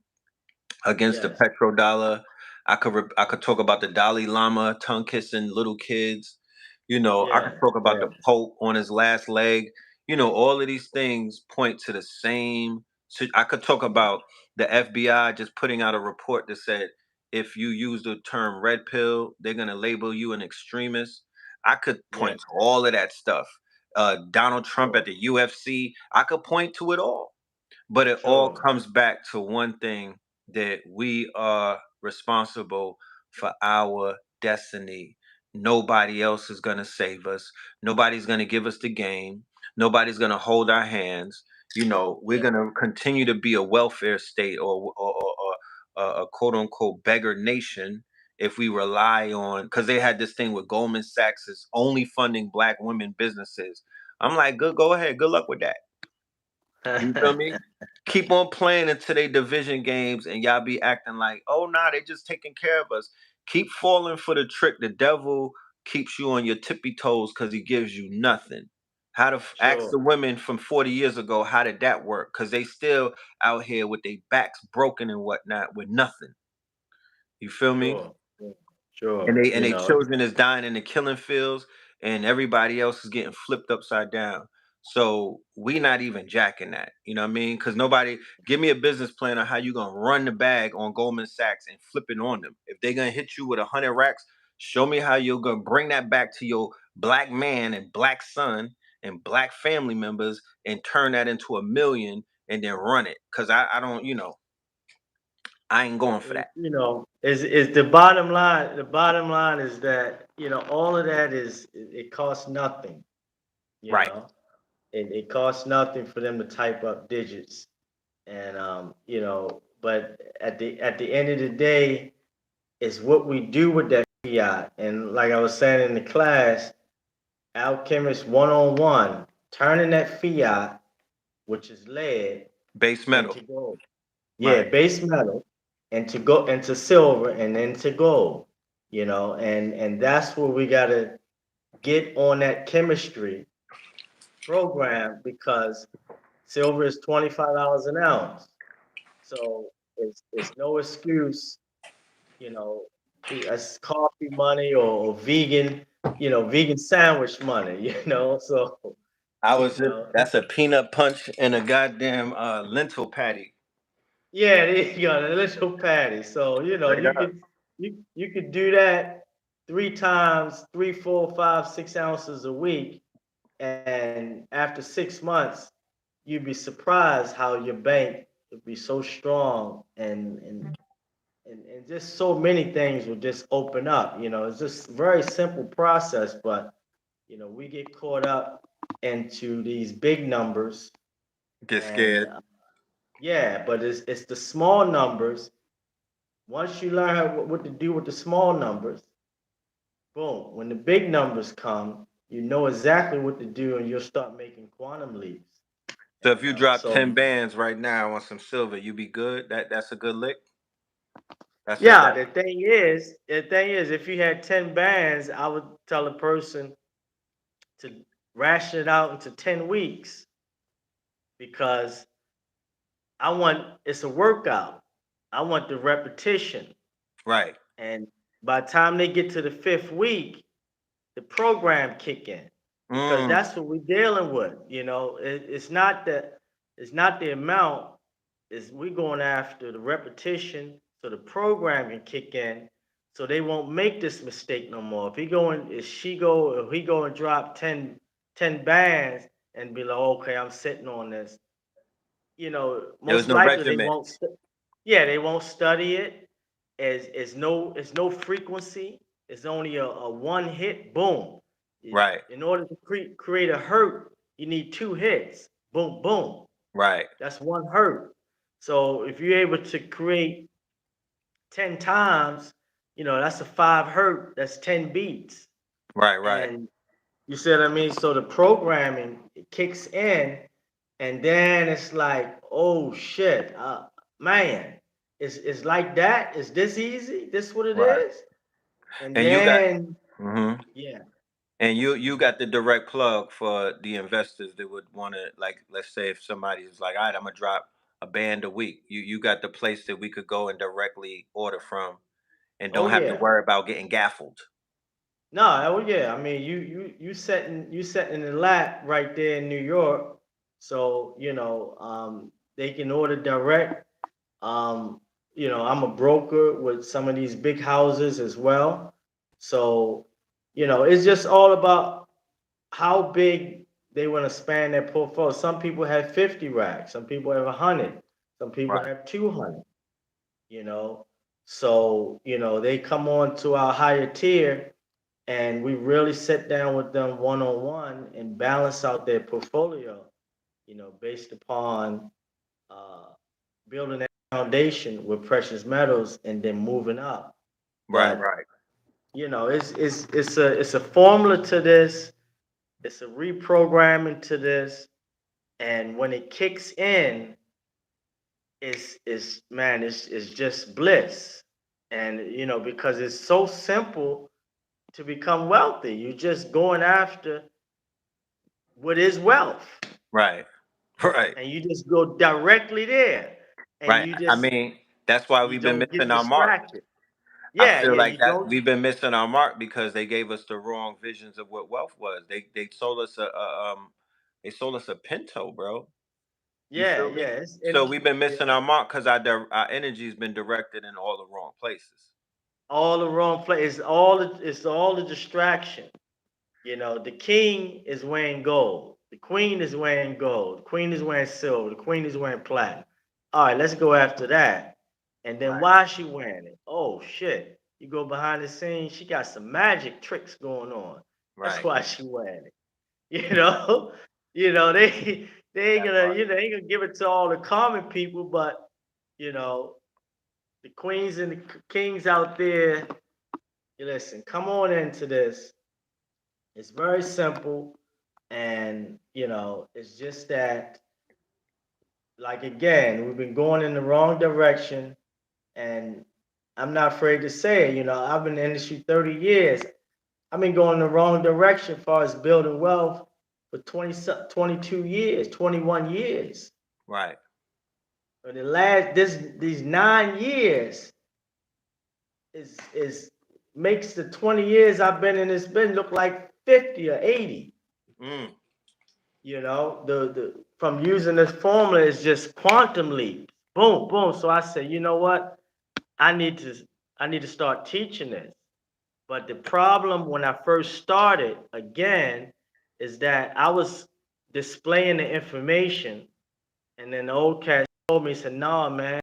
against the yes, petrodollar. I could talk about the Dalai Lama tongue kissing little kids. I could yeah, talk about yeah, the Pope on his last leg. All of these things point to the same. So I could talk about the FBI just putting out a report that said if you use the term red pill, they're gonna label you an extremist. I could yeah. point to all of that stuff. Donald Trump Sure, at the UFC. I could point to it all. But it all sure. comes back to one thing, that we are responsible for our destiny. Nobody else is going to save us. Nobody's going to give us the game. Nobody's going to hold our hands. we're gonna continue to be a welfare state or a quote unquote beggar nation if we rely on, because they had this thing with Goldman Sachs is only funding black women businesses. I'm like, good, go ahead, good luck with that. You feel me? Keep on playing until they division games and y'all be acting like, oh nah, they just taking care of us. Keep falling for the trick. The devil keeps you on your tippy toes because he gives you nothing. Ask Sure, the women from 40 years ago, how did that work? Because they still out here with their backs broken and whatnot with nothing. You feel me? sure, sure, sure. And they children is dying in the killing fields, and everybody else is getting flipped upside down. So we not even jacking that. You know what I mean? Because nobody give me a business plan on how you gonna run the bag on Goldman Sachs and flip it on them. If they're gonna hit you with 100 racks, show me how you're gonna bring that back to your black man and black son and black family members and turn that into 1 million and then run it. Cause I don't, I ain't going for that. Is the bottom line. The bottom line is that all of that it costs nothing. You Right. know, it costs nothing for them to type up digits, and but at the end of the day, it's what we do with that fiat. And like I was saying in the class, alchemists 101, turning that fiat, which is lead, Base metal. into gold. Yeah, Right. base metal, and to go into silver, and then to gold. And that's where we gotta get on that chemistry program, because silver is $25 an ounce. So it's no excuse, you know, as coffee money, or vegan, vegan sandwich money, So, I you was just know, that's a peanut punch and a goddamn lentil patty. yeah, there you go, the little patty. So, Straight you up. could do that 3 times, 3, 4, 5, 6 ounces a week, and after 6 months, you'd be surprised how your bank would be so strong, and just so many things will just open up. It's just very simple process, but we get caught up into these big numbers, Get and scared. yeah, but it's the small numbers. Once you learn what to do with the small numbers, boom, when the big numbers come, you know exactly what to do, and you'll start making quantum leaps. So if And you drop so, 10 bands right now on some silver, you be good. That's a good lick. That's a yeah, that the thing is, if you had 10 bands, I would tell a person to ration it out into 10 weeks, because it's a workout. I want the repetition. right. And by the time they get to the fifth week, the program kick in, because Mm, that's what we're dealing with. It's not the amount. Is we going after the repetition, so the program can kick in, so they won't make this mistake no more. If he go and drop 10 bands and be like, okay, I'm sitting on this. there was Most no likely they regiment. won't. Yeah, they won't study it. It's no frequency. It's only a one hit. Boom. Right. In order to create a hurt, you need two hits. Boom, boom. Right. That's one hurt. So if you're able to create 10 times, that's a five hurt. That's 10 beats. Right. Right. And you see what I mean? So the programming, it kicks in, and then it's like, oh shit, man, it's like that. Is this easy? This what it Right. is? And And you got. then, Hmm. yeah. And you got the direct plug for the investors that would want to, like, let's say if somebody's like, all right, I'm gonna drop a band a week. You got the place that we could go and directly order from and Oh don't have to yeah. worry about getting gaffled. No, oh yeah. I mean, you setting the lap right there in New York, so they can order direct. Um, I'm a broker with some of these big houses as well, so it's just all about how big they want to span their portfolio. Some people have 50 racks, some people have 100, some people Right. have 200. You know, so they come on to our higher tier, and we really sit down with them one on one and balance out their portfolio. based upon uh, building that foundation with precious metals and then moving up. Right, But right, it's a formula to this. It's a reprogramming to this, and when it kicks in, it's man, it's just bliss. And because it's so simple to become wealthy. You're just going after what is wealth, right, right, and you just go directly there, and right. you I just mean, that's why you we've been don't get missing our mark. distracted. I Yeah, feel yeah, like you that don't. we've been missing our mark because they gave us the wrong visions of what wealth was. They sold us they sold us a Pinto, bro. You Yeah, feel me? yeah, So we've been yeah, missing our mark because our energy's been directed in all the wrong places. all the wrong place. It's all the distraction. The king is wearing gold. The queen is wearing gold. The queen is wearing silver. The queen is wearing platinum. All right, let's go after that. And then Right, why is she wearing it? Oh shit! You go behind the scenes. She got some magic tricks going on. That's right. why she wearing it. You know, they ain't That gonna part. you know they ain't gonna give it to all the common people, but you know the queens and the kings out there. Listen, come on into this. It's very simple, and it's just that, like again, we've been going in the wrong direction, and I'm not afraid to say it. I've been in the industry 30 years. I've been going in the wrong direction as far as building wealth for 22 years, 21 years. Right. But these 9 years is makes the 20 years I've been in this business look like 50 or 80. Mm, The from using this formula is just quantum leap. Boom, boom. So I said, you know what? I need to I need to start teaching this. But the problem when I first started again is that I was displaying the information, and then the old cat told me, he said, no, man,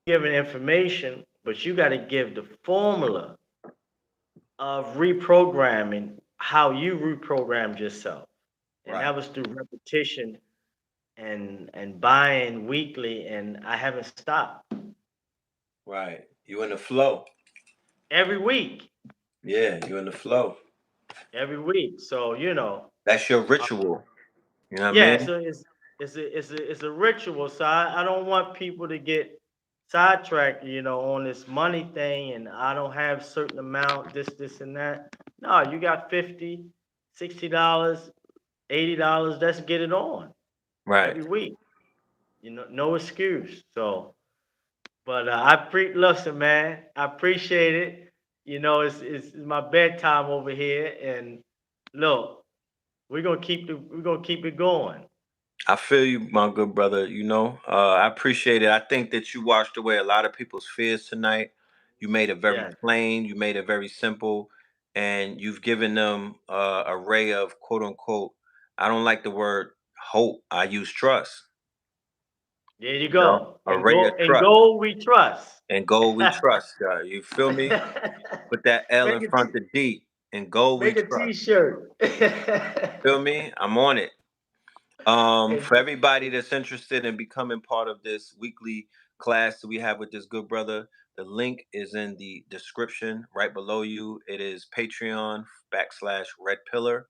giving information, but you got to give the formula of reprogramming how you reprogrammed yourself. And right. that was through repetition and buying weekly, and I haven't stopped Right. You in the flow. every week, Yeah, you in the flow. every week. So That's your uh, ritual. You know what I yeah. mean? So it's a ritual. So I don't want people to get sidetracked, on this money thing, and I don't have certain amount, this and that. No, you got 50, $60, $80. Let's get it on Right. every week. No excuse. So. But listen, man. I appreciate it. It's my bedtime over here, and look, we're gonna keep it going. I feel you, my good brother. I appreciate it. I think that you washed away a lot of people's fears tonight. You made it very Yeah, plain. You made it very simple, and you've given them a ray of quote unquote. I don't like the word hope. I use trust. there you You know, go. a And ray of go and trust go. We trust. and gold we trust. You feel me? Put that L make in a front of D and gold we make a trust. T-shirt. Feel me? I'm on it. and, For everybody that's interested in becoming part of this weekly class that we have with this good brother, the link is in the description right below you. It is Patreon /Red Pillar.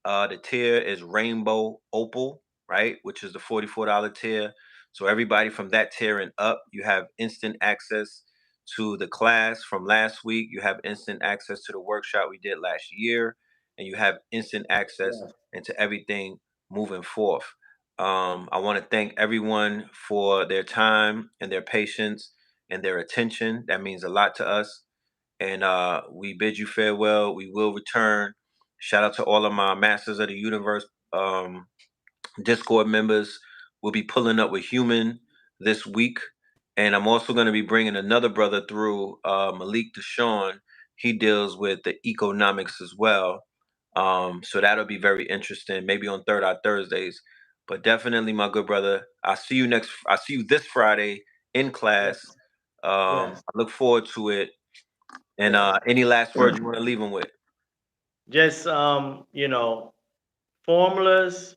The tier is Rainbow Opal, right? Which is the $44 tier. So everybody from that tier and up, you have instant access to the class from last week. You have instant access to the workshop we did last year, and you have instant access yes, into everything moving forth. I want to thank everyone for their time and their patience and their attention. That means a lot to us. And we bid you farewell. We will return. Shout out to all of my Masters of the Universe Discord members. We'll be pulling up with Human this week. And I'm also going to be bringing another brother through, Malik Deshawn. He deals with the economics as well. So that'll be very interesting, maybe on Third Eye Thursdays. But definitely, my good brother, I see you this Friday in yes, class. yes, I look forward to it. And yes. any last words you want to leave them with? Just formulas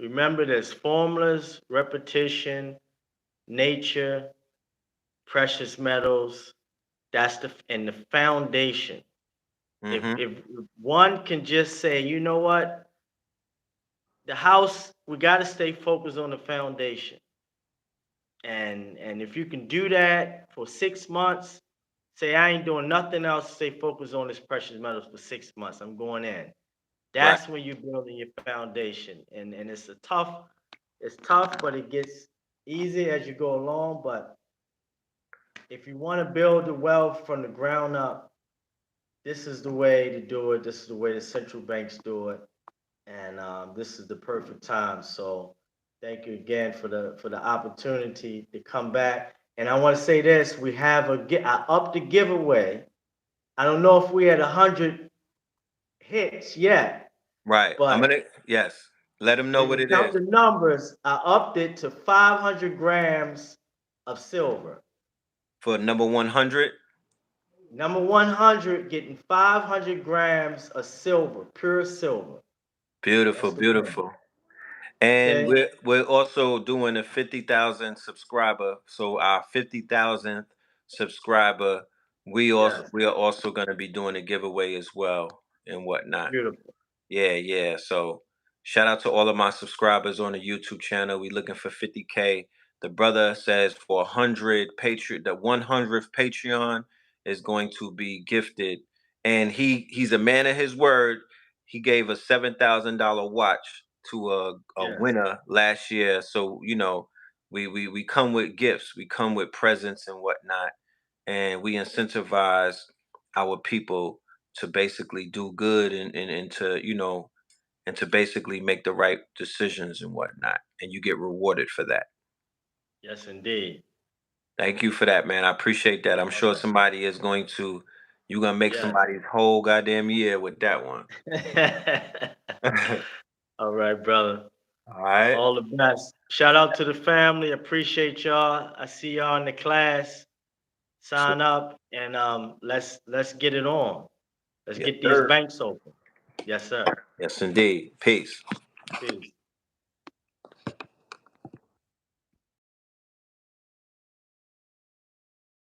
Remember, there's formulas, repetition, nature, precious metals. That's the foundation. Mm-hmm. If one can just say, you know what, the house, we got to stay focused on the foundation. And if you can do that for 6 months, say I ain't doing nothing else, stay focused on this precious metals for 6 months. I'm going in. Right. That's when you're building your foundation. And it's tough, but it gets easy as you go along. But if you want to build the wealth from the ground up, this is the way to do it. This is the way the central banks do it, and this is the perfect time. So, thank you again for the opportunity to come back. And I want to say this: we have I upped the giveaway. I don't know if we had 100 hits yet, Right. but Yes. Let them know if what you it count is. the numbers, I upped it to 500 grams of silver. For number 100. Number 100 getting 500 grams of silver, pure silver. Beautiful, That's the winner. beautiful. And Okay? we're also doing a 50,000 subscriber. So our 50,000th subscriber, Yes. we are also going to be doing a giveaway as well and whatnot. Beautiful. Yeah, yeah. So shout out to all of my subscribers on the YouTube channel. We looking for 50K. The brother says for 100 Patreon, the 100th Patreon is going to be gifted, and he's a man of his word. He gave a $7,000 watch to a Yes. winner last year. So we come with gifts, we come with presents and whatnot, and we incentivize our people to basically do good and to and to basically make the right decisions and whatnot, and you get rewarded for that. Yes, indeed. Thank you for that, man. I appreciate that. I'm All sure right. somebody is going to you're gonna make Yes. somebody's whole goddamn year with that one. All right, brother. All right. All the best. Shout out to the family. Appreciate y'all. I see y'all in the class. So, Sign up and let's get it on. Let's yes, get these sir. banks open. Yes, sir. Yes, indeed. Peace. Peace.